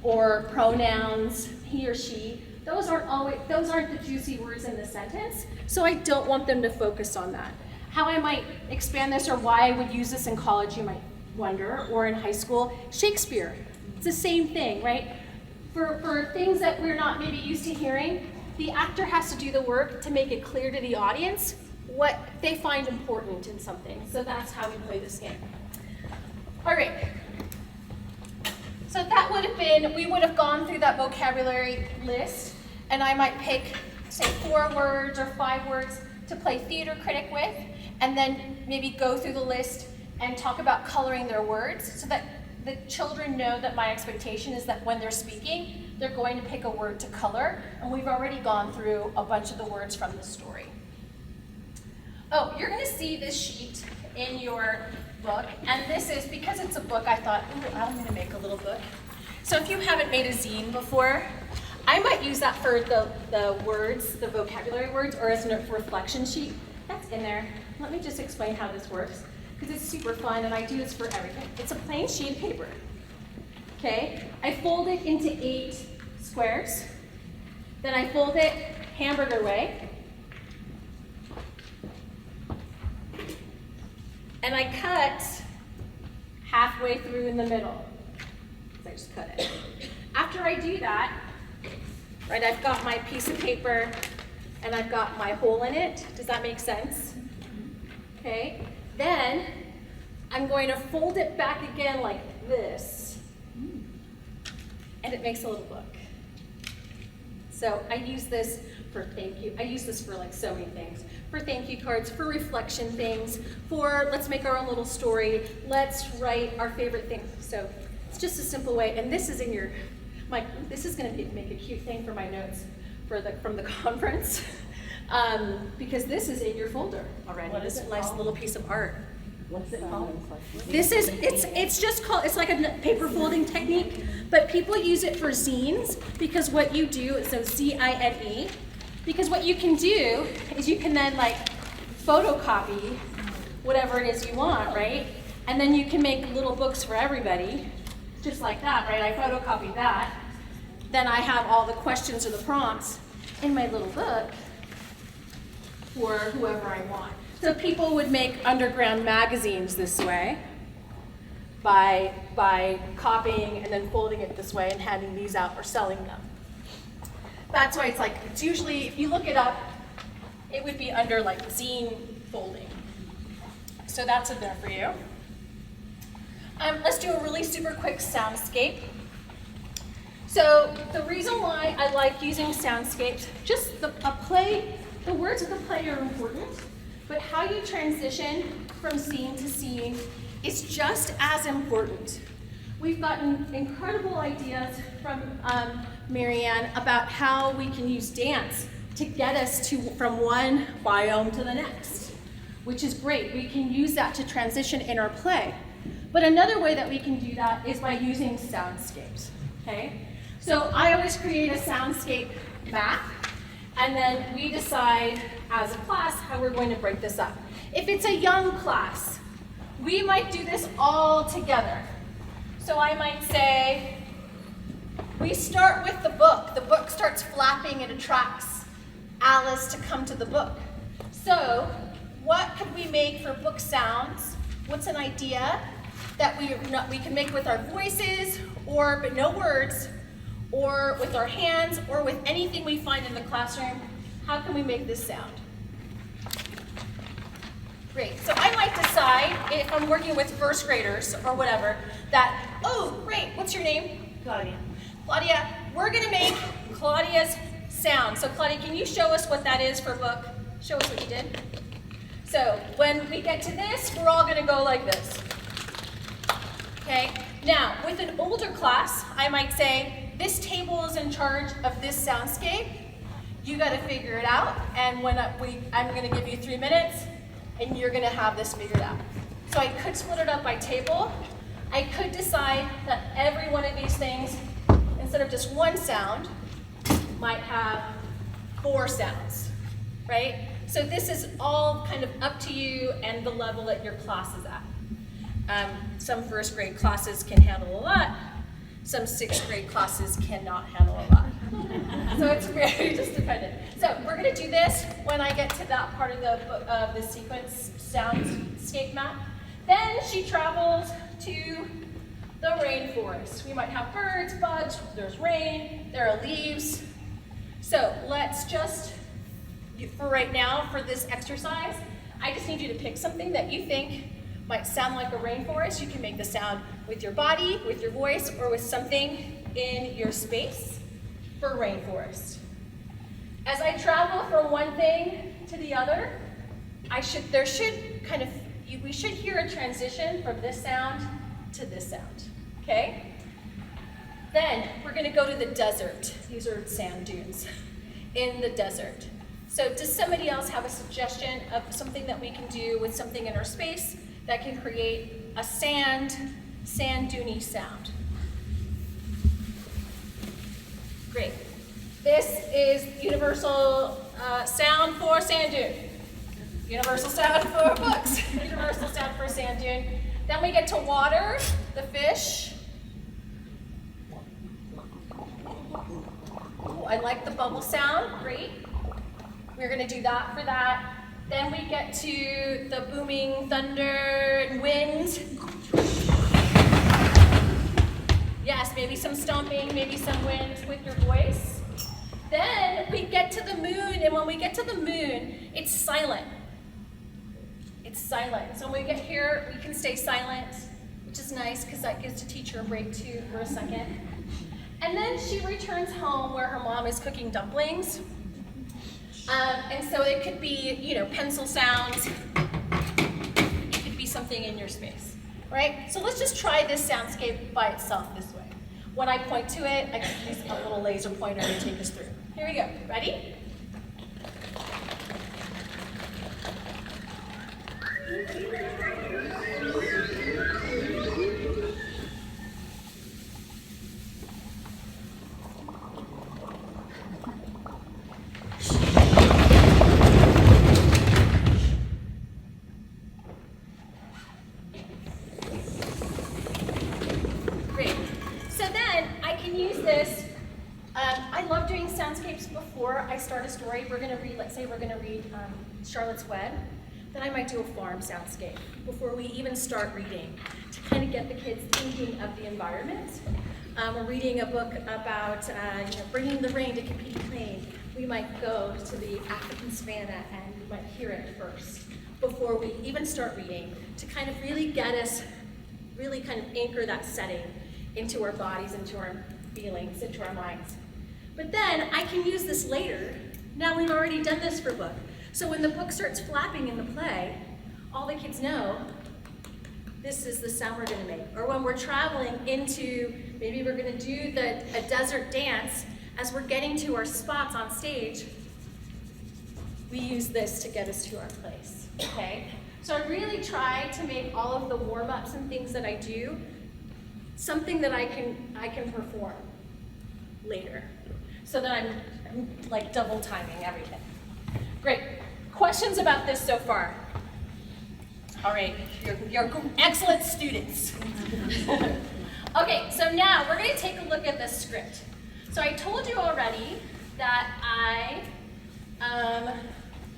or pronouns, he or she. Those aren't the juicy words in the sentence, so I don't want them to focus on that. How I might expand this or why I would use this in college, you might wonder, or in high school, Shakespeare. It's the same thing, right? For things that we're not maybe used to hearing, the actor has to do the work to make it clear to the audience what they find important in something. So that's how we play this game. All right. So that would have been, we would have gone through that vocabulary list, and I might pick, say, 4 words or 5 words to play theater critic with, and then maybe go through the list and talk about coloring their words so that the children know that my expectation is that when they're speaking, they're going to pick a word to color, and we've already gone through a bunch of the words from the story. Oh, you're gonna see this sheet in your book, and this is, because it's a book, I thought, ooh, I'm gonna make a little book. So if you haven't made a zine before, I might use that for the words, the vocabulary words, or as a reflection sheet. That's in there. Let me just explain how this works, because it's super fun, and I do this for everything. It's a plain sheet of paper, okay? I fold it into 8 squares, then I fold it hamburger way, and I cut halfway through in the middle. So I just cut it. After I do that, right, I've got my piece of paper and I've got my hole in it. Does that make sense? Okay. Then I'm going to fold it back again like this, and it makes a little book. So I use this for thank you. I use this for like so many things. For thank you cards, for reflection things, for let's make our own little story, let's write our favorite thing. So it's just a simple way, and this is in your, this is gonna make a cute thing for my notes from the conference, because this is in your folder already. What is this nice little piece of art. What's it called? This is, it's just called, it's like a paper folding technique, but people use it for zines because what you do, so Z-I-N-E, because what you can do is you can then like photocopy whatever it is you want, right? And then you can make little books for everybody, just like that, right? I photocopied that. Then I have all the questions or the prompts in my little book for whoever I want. So people would make underground magazines this way by copying and then folding it this way and handing these out or selling them. That's why it's usually, if you look it up, it would be under like zine folding. So that's in there for you. Let's do a really super quick soundscape. So the reason why I like using soundscapes, just the words of the play are important, but how you transition from scene to scene is just as important. We've gotten incredible ideas from Marianne about how we can use dance to get us from one biome to the next, which is great. We can use that to transition in our play. But another way that we can do that is by using soundscapes, okay? So I always create a soundscape map, and then we decide as a class how we're going to break this up. If it's a young class, we might do this all together. So I might say, we start with the book. The book starts flapping and attracts Alice to come to the book. So what could we make for book sounds? What's an idea that we can make with our voices, or but no words, or with our hands, or with anything we find in the classroom? How can we make this sound? Great. So I might decide, if I'm working with first graders or whatever, that, oh, great, what's your name? Claudia. Claudia, we're going to make Claudia's sound. So Claudia, can you show us what that is for book? Show us what you did. So when we get to this, we're all going to go like this. Okay? Now, with an older class, I might say, this table is in charge of this soundscape. You got to figure it out. And when I'm going to give you 3 minutes, and you're going to have this figured out. So I could split it up by table. I could decide that every one of these things, instead of just one sound, might have 4 sounds, right? So this is all kind of up to you and the level that your class is at. Some first grade classes can handle a lot. Some 6th grade classes cannot handle a lot. So it's very just dependent. So we're going to do this when I get to that part of the sequence soundscape map. Then she travels to the rainforest. We might have birds, bugs, there's rain, there are leaves. So let's just, for right now, for this exercise, I just need you to pick something that you think might sound like a rainforest. You can make the sound with your body, with your voice, or with something in your space for rainforest. As I travel from one thing to the other, we should hear a transition from this sound to this sound, okay? Then we're gonna go to the desert. These are sand dunes in the desert. So does somebody else have a suggestion of something that we can do with something in our space that can create a sand dune-y sound? Great. This is universal sound for sand dune. Universal sound for books. Universal sound for sand dune. Then we get to water, the fish. Ooh, I like the bubble sound, great. We're gonna do that for that. Then we get to the booming thunder and wind. Yes, maybe some stomping, maybe some wind with your voice. Then we get to the moon, and when we get to the moon, it's silent. It's silent. So when we get here, we can stay silent, which is nice because that gives the teacher a break too for a second. And then she returns home where her mom is cooking dumplings. And so it could be, pencil sounds. It could be something in your space, right? So let's just try this soundscape by itself this way. When I point to it, I can use a little laser pointer to take us through. Here we go. Ready? Great. So then I can use this. I love doing soundscapes before I start a story. We're going to read, let's say we're going to read Charlotte's Web. Then I might do a farm soundscape before we even start reading to kind of get the kids thinking of the environment. We're reading a book about bringing the rain to Kapiti Plain. We might go to the African savanna and we might hear it first before we even start reading to kind of really get us, really kind of anchor that setting into our bodies, into our feelings, into our minds. But then I can use this later. Now we've already done this for book. So when the book starts flapping in the play, all the kids know this is the sound we're going to make. Or when we're traveling into, maybe we're going to do a desert dance, as we're getting to our spots on stage, we use this to get us to our place, okay? So I really try to make all of the warm-ups and things that I do something that I can perform later, so that I'm like double timing everything. Great. Questions about this so far? All right, you're excellent students. Okay, so now we're going to take a look at the script. So I told you already that I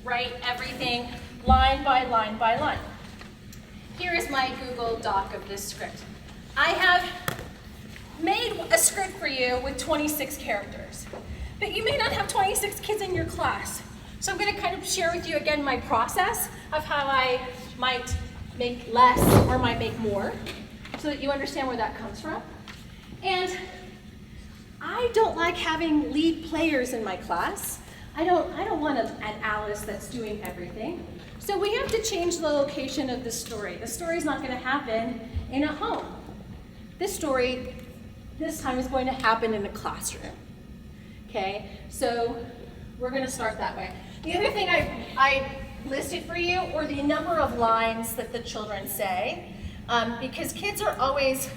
write everything line by line by line. Here is my Google Doc of this script. I have made a script for you with 26 characters, but you may not have 26 kids in your class. So I'm going to kind of share with you again my process of how I might make less or might make more, so that you understand where that comes from. And I don't like having lead players in my class. I don't want an Alice that's doing everything. So we have to change the location of the story. The story's not going to happen in a home. This story, this time, is going to happen in a classroom. Okay, so we're going to start that way. The other thing I listed for you were the number of lines that the children say, because kids are always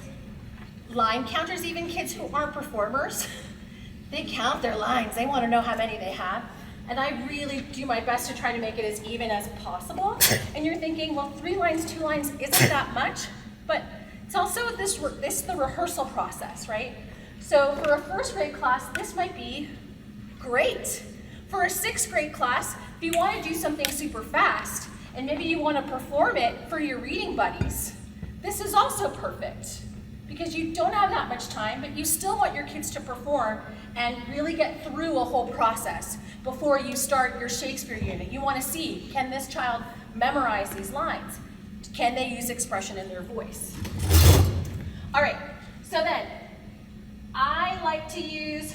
line counters, even kids who aren't performers. They count their lines. They want to know how many they have. And I really do my best to try to make it as even as possible. And you're thinking, well, 3 lines, 2 lines isn't that much, but it's also this is the rehearsal process, right? So for a 1st grade class, this might be great. For a 6th grade class, if you want to do something super fast, and maybe you want to perform it for your reading buddies, this is also perfect. Because you don't have that much time, but you still want your kids to perform and really get through a whole process before you start your Shakespeare unit. You want to see, can this child memorize these lines? Can they use expression in their voice? All right, so then, I like to use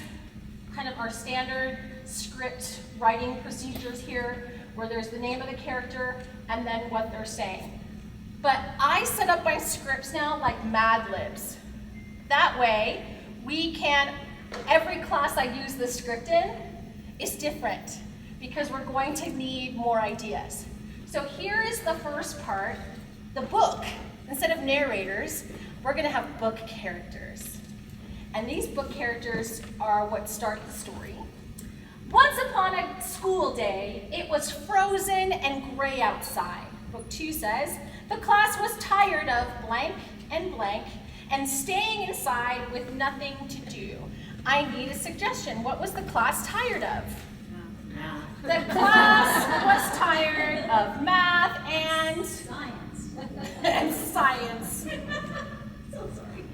kind of our standard script writing procedures here, where there's the name of the character and then what they're saying. But I set up my scripts now like Mad Libs. That way, we can, every class I use the script in is different, because we're going to need more ideas. So here is the first part, the book. Instead of narrators, we're gonna have book characters. And these book characters are what start the story. Once upon a school day, it was frozen and gray outside. Book 2 says, the class was tired of blank and staying inside with nothing to do. I need a suggestion. What was the class tired of? Math. The class was tired of math and science. And science. So sorry.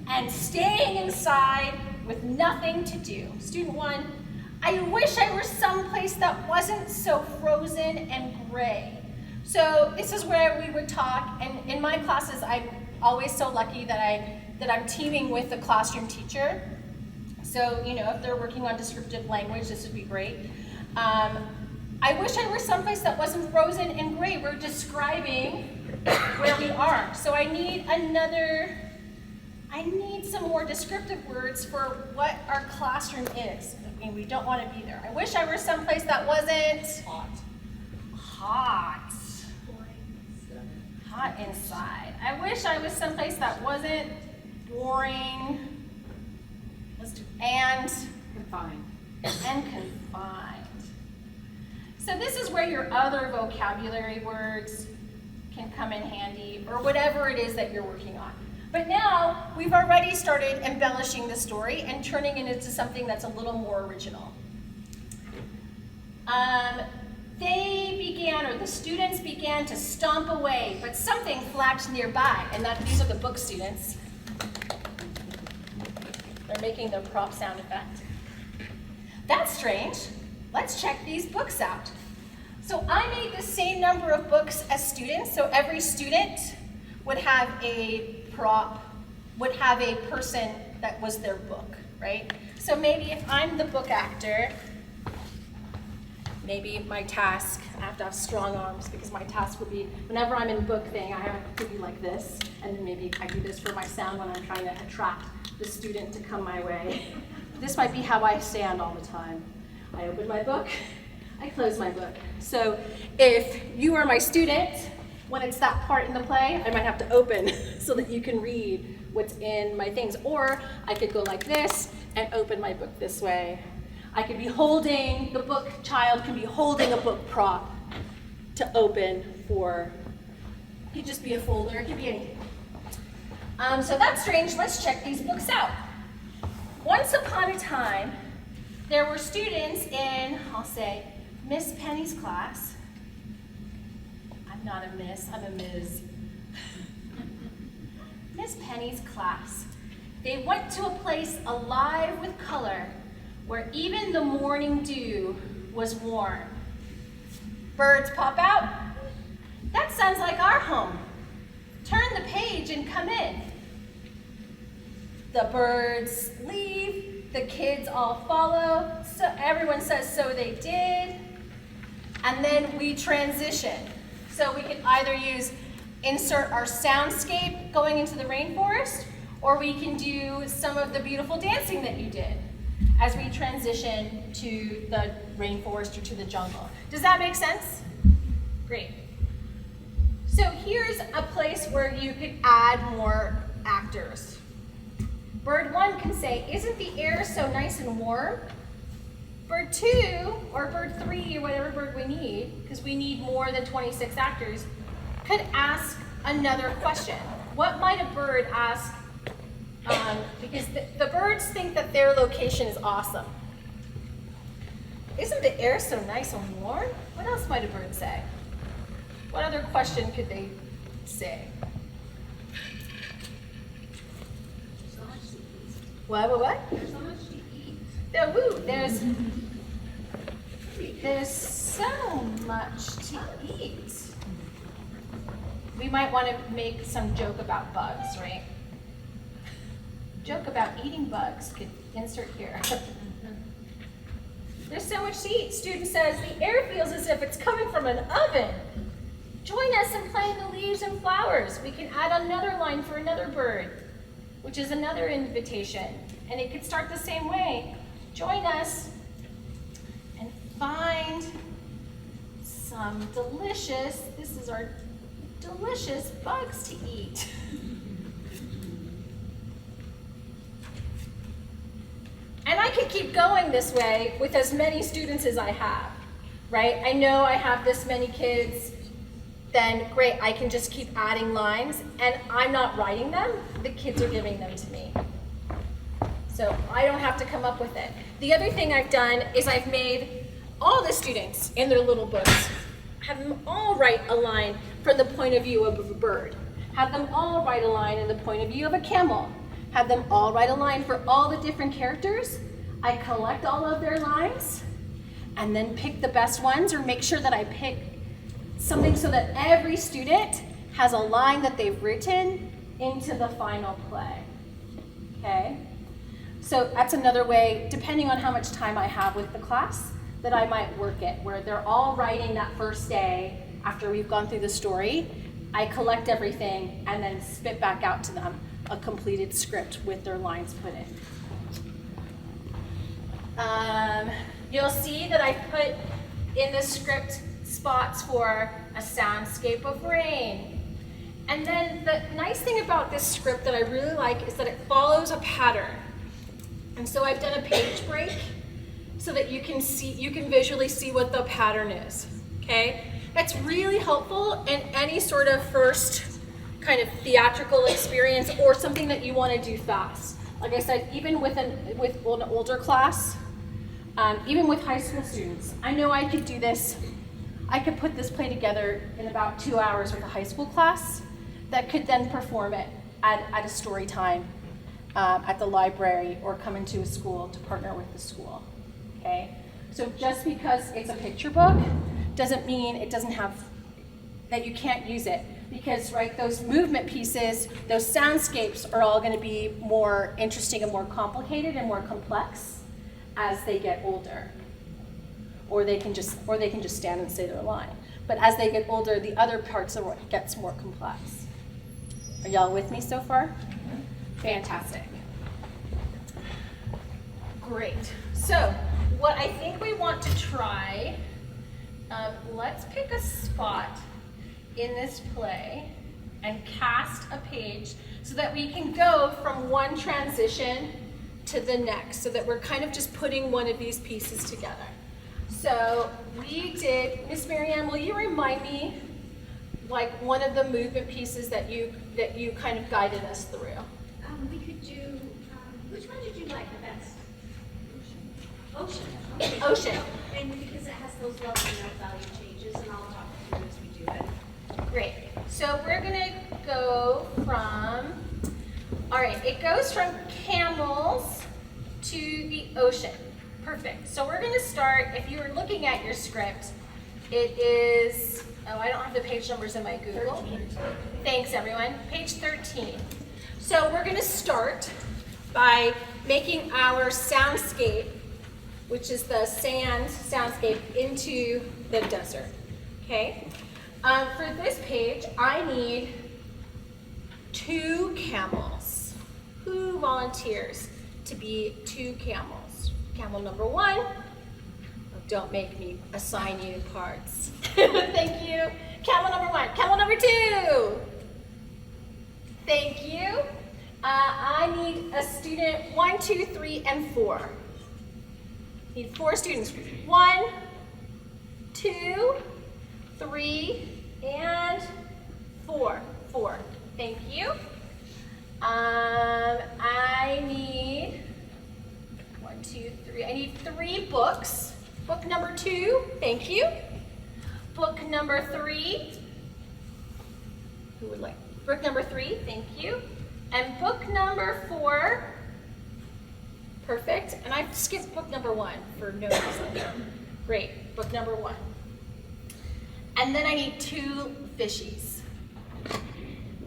And staying inside with nothing to do. Student 1, I wish I were someplace that wasn't so frozen and gray. So this is where we would talk, and in my classes, I'm always so lucky that I'm teaming with a classroom teacher. So, you know, if they're working on descriptive language, this would be great. I wish I were someplace that wasn't frozen and gray. We're describing where we are. So I need some more descriptive words for what our classroom is. I mean, we don't want to be there. I wish I were someplace that wasn't hot inside. I wish I was someplace that wasn't boring. Let's do and confined. So this is where your other vocabulary words can come in handy, or whatever it is that you're working on. But now we've already started embellishing the story and turning it into something that's a little more original. The students began to stomp away, but something flapped nearby, and these are the book students. They're making the prop sound effect. That's strange. Let's check these books out. So I made the same number of books as students, so every student would have a prop, would have a person that was their book, right? So maybe if I'm the book actor, maybe my task, I have to have strong arms, because my task would be, whenever I'm in book thing, I have to be like this, and then maybe I do this for my sound when I'm trying to attract the student to come my way. This might be how I stand all the time. I open my book, I close my book. So if you are my student, when it's that part in the play, I might have to open so that you can read what's in my things. Or I could go like this and open my book this way. I could be holding, the book child could be holding a book prop to open for It could just be a folder, it could be anything. So that's strange, let's check these books out. Once upon a time, there were students in, I'll say, Miss Penny's class. I'm not a miss, I'm a Ms. Miss Penny's class. They went to a place alive with color where even the morning dew was warm. Birds pop out. That sounds like our home. Turn the page and come in. The birds leave, the kids all follow, so everyone says so they did, and then we transition. So we can either insert our soundscape going into the rainforest, or we can do some of the beautiful dancing that you did as we transition to the rainforest or to the jungle. Does that make sense? Great. So here's a place where you could add more actors. Bird 1 can say, isn't the air so nice and warm? Bird 2, or bird 3, or whatever bird we need, because we need more than 26 actors, could ask another question. What might a bird ask? Because the birds think that their location is awesome. Isn't the air so nice and warm? What else might a bird say? What other question could they say? What? There's so much to eat. There's so much to eat. We might want to make some joke about bugs, right? Joke about eating bugs could insert here. There's so much to eat. Student says, the air feels as if it's coming from an oven. Join us and play in the leaves and flowers. We can add another line for another bird, which is another invitation. And it could start the same way. Join us and find some delicious, this is our delicious bugs to eat. And I could keep going this way with as many students as I have, right? I know I have this many kids, then great, I can just keep adding lines, and I'm not writing them, the kids are giving them to me. So I don't have to come up with it. The other thing I've done is I've made all the students in their little books, have them all write a line from the point of view of a bird. Have them all write a line in the point of view of a camel. Have them all write a line for all the different characters. I collect all of their lines and then pick the best ones, or make sure that I pick something so that every student has a line that they've written into the final play, okay? So that's another way, depending on how much time I have with the class, that I might work it, where they're all writing that first day after we've gone through the story. I collect everything and then spit back out to them a completed script with their lines put in. You'll see that I put in the script spots for a soundscape of rain. And then the nice thing about this script that I really like is that it follows a pattern. And so I've done a page break so that you can visually see what the pattern is, okay? That's really helpful in any sort of first kind of theatrical experience or something that you want to do fast. Like I said, even with an older class, even with high school students, I know I could do this. I could put this play together in about 2 hours with a high school class that could then perform it at a story time at the library or come into a school to partner with the school, okay? So just because it's a picture book doesn't mean it doesn't have, that you can't use it. Because, right, those movement pieces, those soundscapes are all going to be more interesting and more complicated and more complex as they get older. Or they can just stand and say their line. But as they get older, the other parts of it gets more complex. Are y'all with me so far? Fantastic. Great. So, what I think we want to try, let's pick a spot in this play and cast a page so that we can go from one transition to the next, so that we're kind of just putting one of these pieces together. So we did, Miss Marianne, will you remind me like one of the movement pieces that you kind of guided us through? We could do, which one did you like the best? Ocean. Okay. Ocean. And because it has those lovely note value changes, and I'll talk through as we do it. Great. So we're gonna go from, all right, it goes from camels to the ocean. Perfect. So we're gonna start, if you were looking at your script, it is, oh, I don't have the page numbers in my Google. 13. Thanks everyone. Page 13. So we're gonna start by making our soundscape, which is the sand soundscape, into the desert, okay? For this page, I need 2 camels. Who volunteers to be 2 camels? Camel number 1. Oh, don't make me assign you cards. Thank you. Camel number 1. Camel number 2. Thank you. I need a student 1, 2, 3, and 4. Need 4 students. 1, 2, 3, and 4. 4. Thank you. I need 1, 2, 3. I need 3 books. Book number 2. Thank you. Book number 3. Who would like? Book number 3. Thank you. And book number 4. Perfect. And I skipped book number 1 for no reason. Great. Book number 1. And then I need 2 fishies.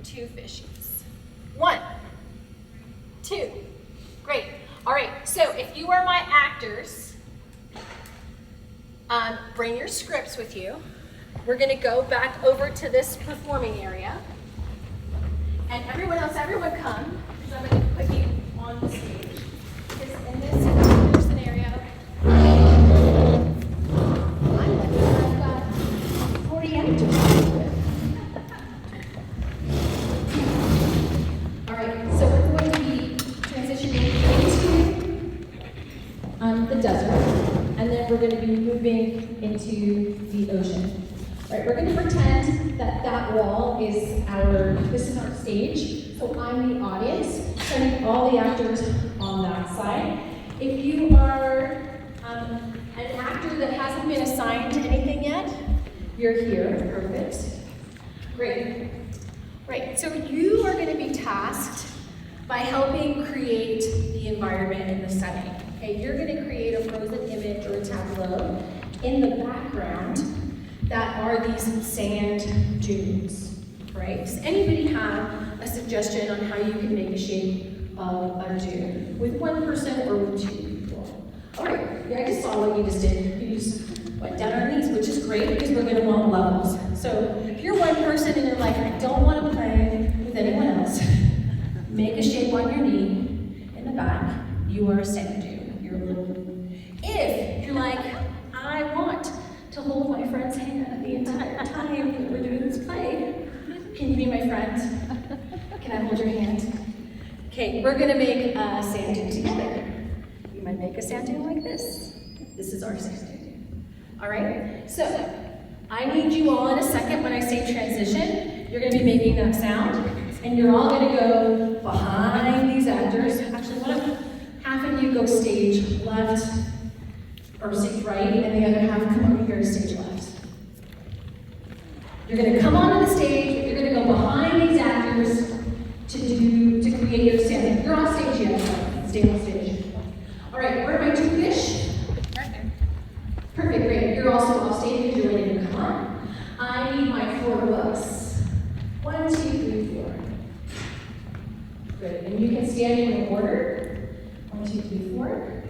2 fishies. 1, 2. Great. All right. So if you are my actors, bring your scripts with you. We're going to go back over to this performing area. And everyone else, everyone come, because I'm going to put you on the stage. Because in this particular scenario, I'm lucky I've got 40 actors to work with. All right, so we're going to be transitioning into the desert, and then we're going to be moving into the ocean. Right, we're going to pretend that that wall is this is our stage, so I'm the audience, sending all the actors on that side. If you are an actor that hasn't been assigned to anything yet, you're here, perfect. Great. Right, so you are going to be tasked by helping create the environment and the setting. Okay, you're going to create a frozen image or a tableau in the background that are these sand dunes, right? Does anybody have a suggestion on how you can make a shape of a dune? With 1 person or with 2 people? All right, yeah, I just saw what you just did. You just went down on these, which is great because we're gonna want levels. So if you're 1 person and you're like, I don't wanna play with anyone else, make a shape on your knee in the back. You are a sand dune. You're a little, if you're like, I want to hold my friend's hand the entire time that we're doing this play. Can you be my friend? Can I hold your hand? Okay, we're gonna make a sand dune together. You might make a sand dune like this. This is our sand dune. All right, so I need you all in a second when I say transition. You're gonna be making that sound, and you're all gonna go behind these actors. Actually, what if half of you go stage left, or stage right, and the other half come over here to stage left. You're going to come onto the stage, but you're going to go behind these actors to create your stand. You're on stage yet, so stay on stage. All right, where are my 2 fish? Right there. Perfect, great. You're also off stage because you're ready to come on. I need my 4 books. 1, 2, 3, 4. Good, and you can stand in order. 1, 2, 3, 4.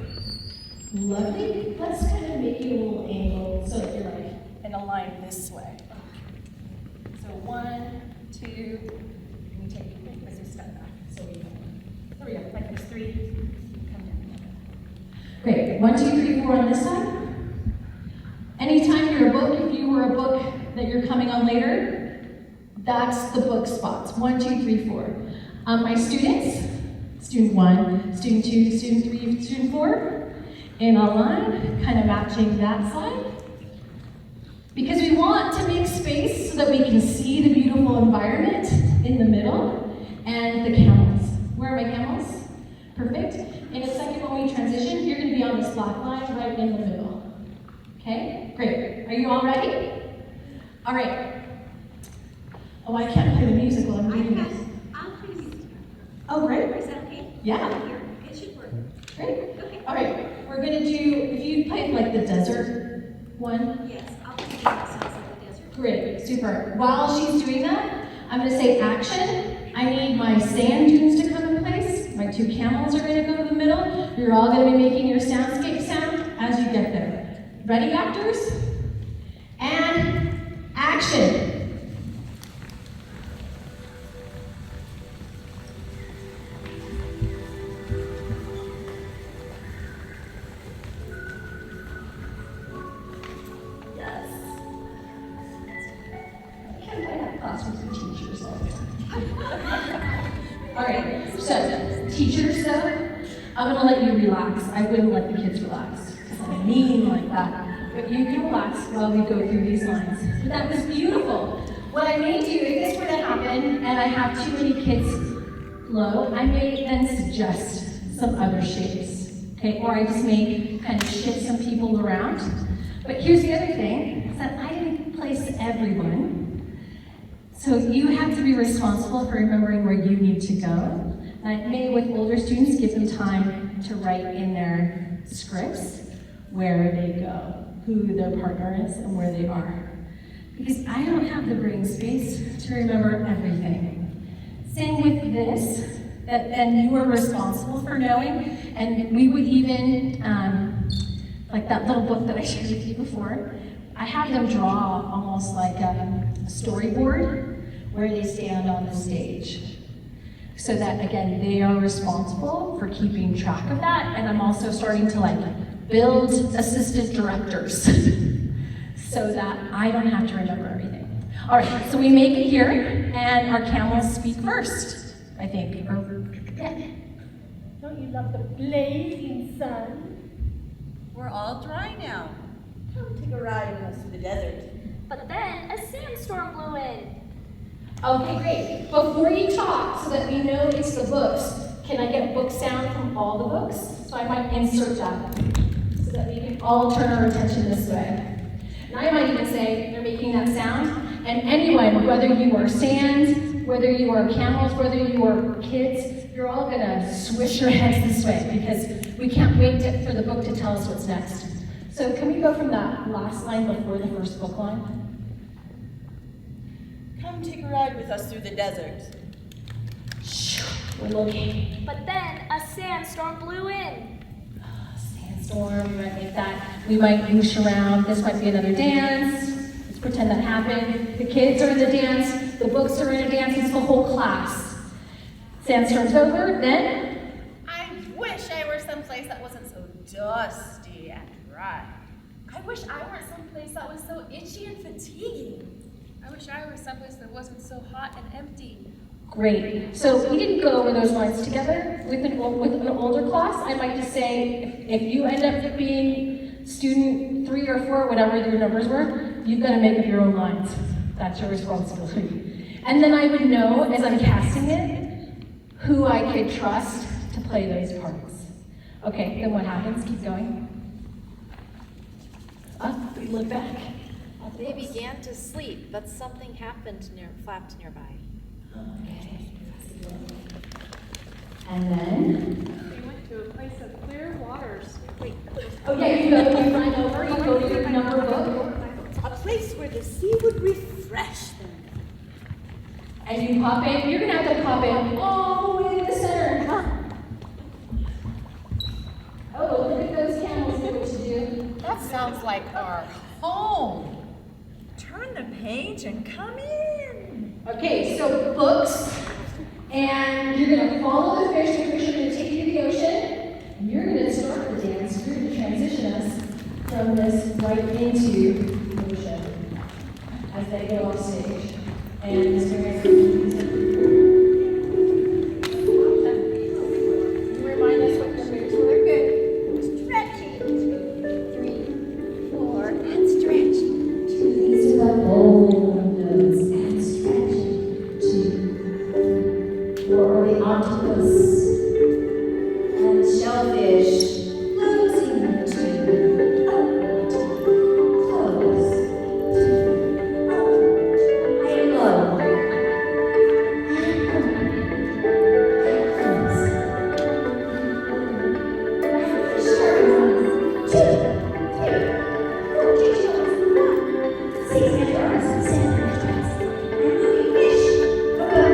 Lovely. Let's kind of make you a little angle so that you're like in a line this way. So 1, 2, and we take a step back. So we go. There we go. Like there's 3. Come down. Great. 1, 2, 3, 4 on this side. Anytime you're a book, if you were a book that you're coming on later, that's the book spots. 1, 2, 3, 4. My students, student 1, student 2, student 3, student 4. In a line, kind of matching that side. Because we want to make space so that we can see the beautiful environment in the middle and the camels. Where are my camels? Perfect. In a second when we transition, you're going to be on this black line right in the middle. Okay? Great. Are you all ready? All right. Oh, I can't play the music while I'm reading this. I'll play music. Oh, great. Is that okay? Yeah. Here, it should work. Great. Okay. All right. We're going to do, if you play like the desert one. Yes, I'll play the sounds of the desert. Great. Super. While she's doing that, I'm going to say action. I need my sand dunes to come in place. My two camels are going to go to the middle. You're all going to be making your soundscape sound as you get there. Ready, actors? And action. Yes. I have classrooms and teachers all the time. All right, so teachers though, I'm gonna let you relax. I wouldn't let the kids relax, because I'm mean like that. But you can relax while we go through these lines. But that was beautiful. What I may do, if this were to happen, and I have too many kids low, I may then suggest some other shapes, okay? Or I just may kind of shift some people around. But here's the other thing, is that I didn't place everyone. So you have to be responsible for remembering where you need to go. And I may, with older students, give them time to write in their scripts where they go, who their partner is, and where they are. Because I don't have the brain space to remember everything. Same with this, that then you are responsible for knowing, and we would even, like that little book that I shared with you before, I have them draw almost like a storyboard where they stand on the stage. So that, again, they are responsible for keeping track of that, and I'm also starting to like build assistant directors so that I don't have to remember everything. All right, so we make it here, and our camels speak first, I think. Don't you love the blazing sun? We're all dry now. Come take a ride with us through the desert. But then a sandstorm blew in. Okay, great. Before you talk, so that we know it's the books, can I get book sound from all the books? So I might insert that, so that we can all turn our attention this way. And I might even say, they're making that sound, and anyone, whether you are sand, whether you are camels, whether you are kids, you're all gonna swish your heads this way, because we can't wait for the book to tell us what's next. So can we go from that last line before the first book line? Come take a ride with us through the desert. We're looking. But then a sandstorm blew in. Sandstorm, we might make that. We might moosh around. This might be another dance. Let's pretend that happened. The kids are in the dance. The books are in a dance. It's the whole class. Sandstorm's over. Then I wish I were someplace that wasn't so dusty and dry. I wish I weren't someplace that was so itchy and fatiguing. I wish I were someplace that wasn't so hot and empty. great. So we didn't go over those lines together with an older class. I might just say, if you end up being student 3 or 4, whatever your numbers were, you've got to make up your own lines. That's your responsibility. And then I would know, as I'm casting it, who I could trust to play those parts. Okay, then what happens? Keep going. We look back. They began to sleep, but something happened flapped nearby. Okay. And then? We went to a place of clear waters. Wait, Oh yeah, you run over, you go to your number book, A place where the sea would refresh them. and you pop in. You're gonna have to pop in all the way to the center. Oh, look at those camels do what you do. That sounds like our home. Turn the page and come in. Okay, so books, and you're gonna follow the fish. The fish are gonna take you to the ocean, and you're gonna start the dance. You're gonna transition us from this right into the ocean as they go off stage. And Mr. Remind us what the moves were. Good. Stretching. 2, 3, 4, and stretch. 2, octopus and shellfish closing to upward, close to upward, high and low, and close. Sharp ones, 2, 3, 4, change ones, 1, 6 measures, 7 measures, and moving fish, above.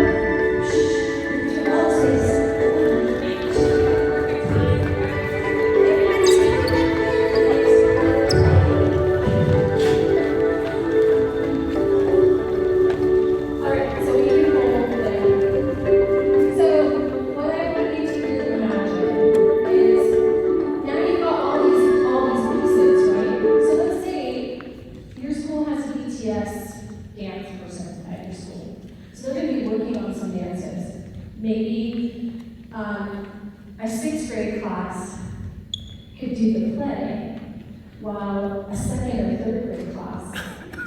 Maybe a 6th grade class could do the play, while a 2nd or 3rd grade class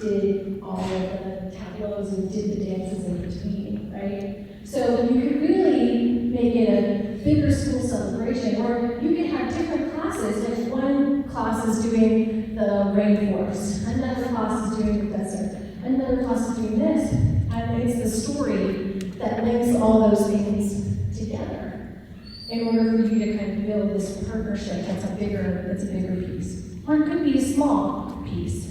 did all of the tableaus and did the dances in between, right? So you could really make it a bigger school celebration, or you could have different classes. Like one class is doing the rainforest, another class is doing the desert, another class is doing this, and it's the story that links all those things together in order for you to kind of build this partnership that's a bigger piece. Or it could be a small piece.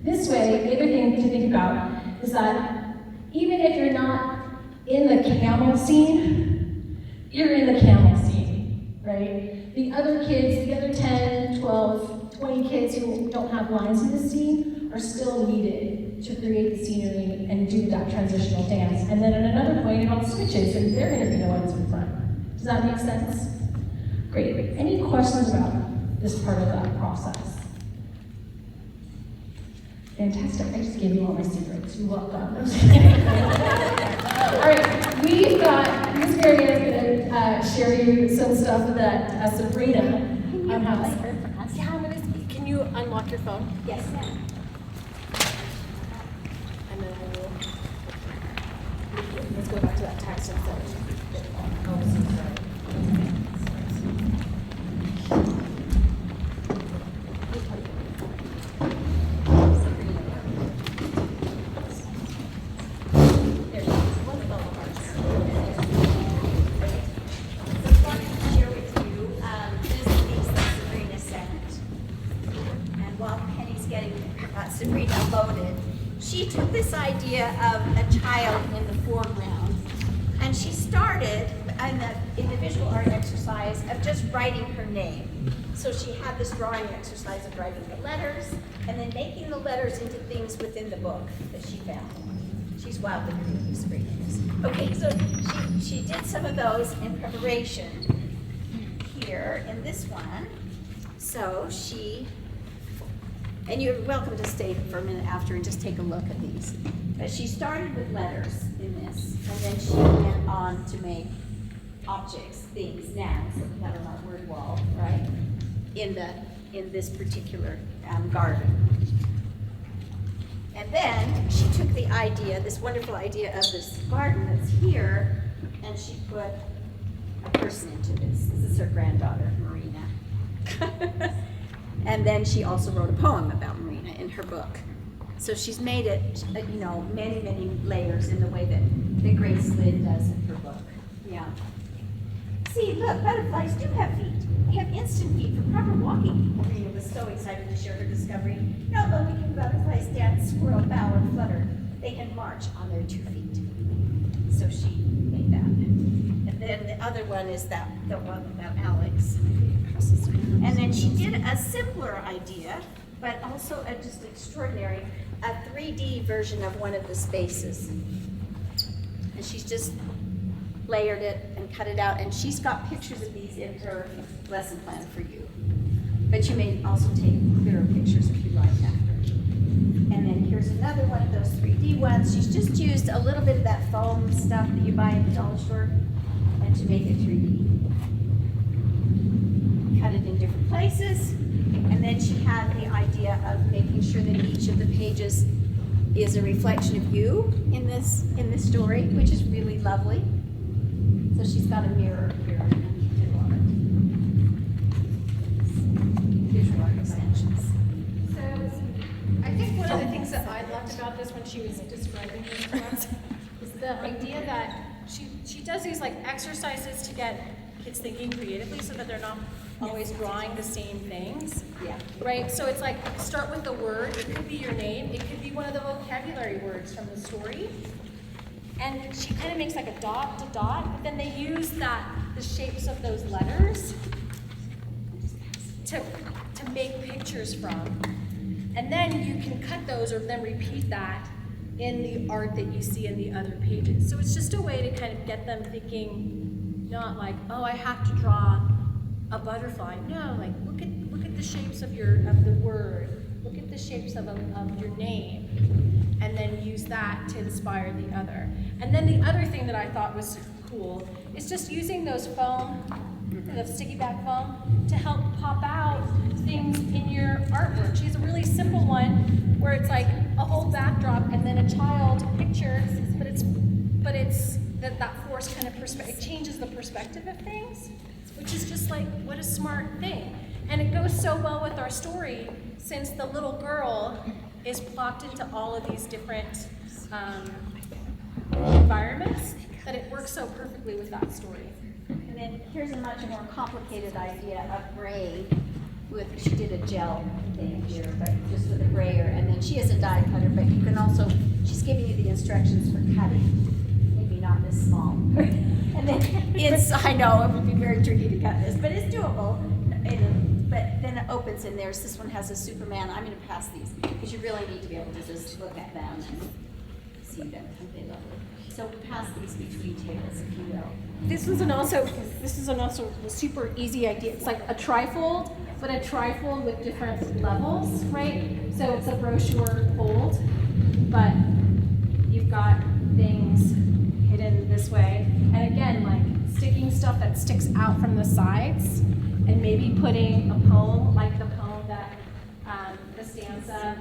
This way, the other thing to think about is that even if you're not in the camel scene, you're in the camel scene, right? The other kids, the other 10, 12, 20 kids who don't have lines in the scene are still needed to create the scenery and do that transitional dance. And then at another point, it all switches, and they're going to be the ones in front. Does that make sense? Great. Any questions about this part of that process? Fantastic. I just gave you all my secrets. You're welcome. All right. We've got, Miss Mary is going to share you some stuff that Sabrina has. Yeah, I'm gonna. Can you unlock your phone? Yes, ma'am. And then I will. Let's go back to that text instead. Sabrina loaded, she took this idea of a child in the foreground, and she started in the visual art exercise of just writing her name. So she had this drawing exercise of writing the letters, and then making the letters into things within the book that she found. She's wildly creative, Sabrina is. Okay, so she did some of those in preparation here in this one. So and you're welcome to stay for a minute after and just take a look at these. But she started with letters in this, and then she went on to make objects, things, nouns that we have on our word wall, right? In this particular garden. And then she took the idea, this wonderful idea of this garden that's here, and she put a person into this. This is her granddaughter, Marina. And then she also wrote a poem about Marina in her book. So she's made it, many, many layers in the way that Grace Lynn does in her book. Yeah. See, look, butterflies do have feet. They have instant feet for proper walking. Marina was so excited to share her discovery. Not only can butterflies dance, swirl, bow, or flutter, they can march on their 2 feet. So she made that. And then the other one is the one about Alex. And then she did a simpler idea, but also a just extraordinary, a 3D version of one of the spaces. And she's just layered it and cut it out, and she's got pictures of these in her lesson plan for you. But you may also take clearer pictures if you like after. And then here's another one of those 3D ones. She's just used a little bit of that foam stuff that you buy in the dollar store and to make it 3D. Cut it in different places, and then she had the idea of making sure that each of the pages is a reflection of you in this story, which is really lovely. So she's got a mirror here in the middle of it. Visual art extensions. So I think one of the things that I loved about this when she was describing this to us is the idea that she does these like exercises to get kids thinking creatively so that they're not always drawing the same things. Yeah. Right? So it's like start with the word. It could be your name. It could be one of the vocabulary words from the story. And she kind of makes like a dot to dot, but then they use the shapes of those letters to make pictures from. And then you can cut those or then repeat that in the art that you see in the other pages. So it's just a way to kind of get them thinking, not like, oh, I have to draw a butterfly. No, like look at the shapes of the word. Look at the shapes of your name, and then use that to inspire the other. And then the other thing that I thought was cool is just using those foam, the sticky back foam, to help pop out things in your artwork. She has a really simple one where it's like a whole backdrop and then a child picture, but it's that forced kind of perspective. It changes the perspective of things, which is just like, what a smart thing. And it goes so well with our story since the little girl is plopped into all of these different environments that it works so perfectly with that story. And then here's a much more complicated idea of gray. She did a gel thing here, but just with a grayer. And then she has a die cutter, but you can also, she's giving you the instructions for cutting. Maybe not this small. And then I know it would be very tricky to cut this, but it's doable. But then it opens in there. So this one has a Superman. I'm going to pass these because you really need to be able to just look at them and see them. So pass these between tables, if you will. This is an also super easy idea. It's like a trifold, but a trifold with different levels, right? So it's a brochure fold, but you've got things hidden this way. And again, like sticking stuff that sticks out from the sides, and maybe putting a poem, like the poem that, the stanza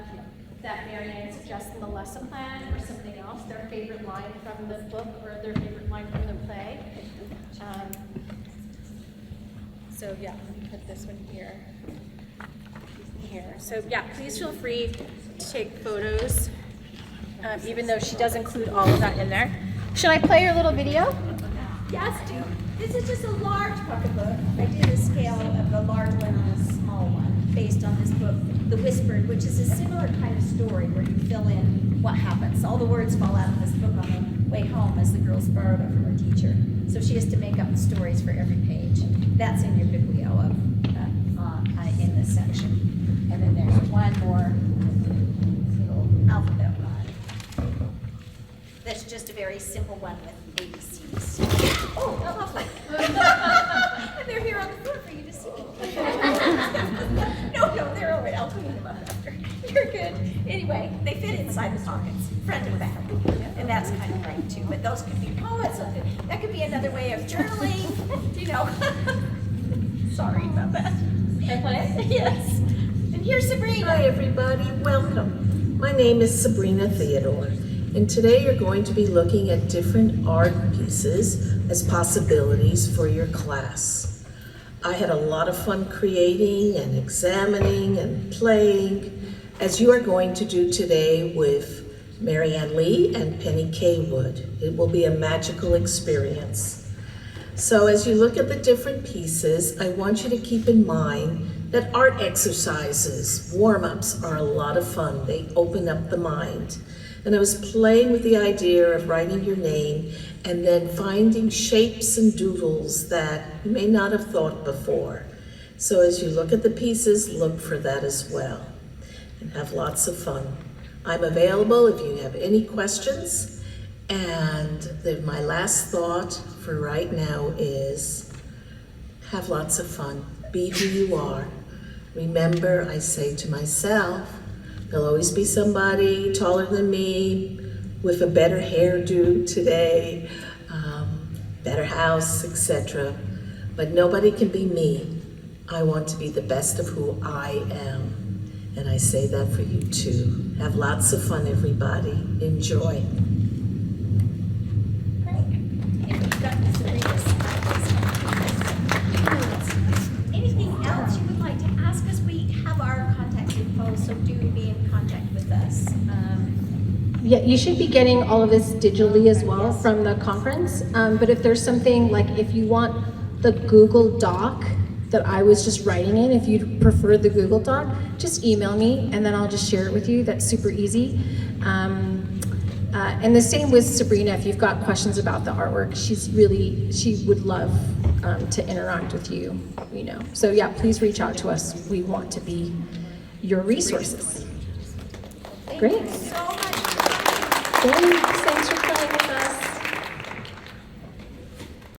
that Marianne suggests in the lesson plan, or something else, their favorite line from the book or their favorite line from the play. So yeah, let me put this one here. So yeah, please feel free to take photos, even though she does include all of that in there. Should I play your little video? Yes, do. This is just a large pocketbook. I did a scale of the large one and a small one based on this book, The Whispered, which is a similar kind of story where you fill in what happens. All the words fall out of this book on the way home as the girls borrowed it from her teacher. So she has to make up the stories for every page. That's in your biblio in this section. And then there's one more little alphabet one. That's just a very simple one with ABCs. Oh, how lovely. And they're here on the floor for you to see. No, they're all right. I'll clean them up after. You're good. Anyway, they fit inside the pockets, front and back. And that's kind of great too. But those could be poets. That could be another way of journaling, Sorry about that. Can I play it? Yes. And here's Sabrina. Hi everybody, welcome. My name is Sabrina Theodore, and today you're going to be looking at different art pieces as possibilities for your class. I had a lot of fun creating and examining and playing, as you are going to do today with Marianne Lee and Penny Caywood. It will be a magical experience. So as you look at the different pieces, I want you to keep in mind that art exercises, warm-ups, are a lot of fun. They open up the mind. And I was playing with the idea of writing your name and then finding shapes and doodles that you may not have thought before. So as you look at the pieces, look for that as well. And have lots of fun. I'm available if you have any questions. And my last thought for right now is have lots of fun. Be who you are. Remember, I say to myself, there'll always be somebody taller than me with a better hairdo today, better house, etc. But nobody can be me. I want to be the best of who I am. And I say that for you too. Have lots of fun, everybody. Enjoy. Great. And we've got Sabrina's yeah, you should be getting all of this digitally as well from the conference. But if there's something like, if you want the Google Doc that I was just writing in, if you prefer the Google Doc, just email me and then I'll just share it with you. That's super easy. And the same with Sabrina, if you've got questions about the artwork, she would love to interact with you, you know. So yeah, please reach out to us. We want to be your resources. Great. So much. Thanks.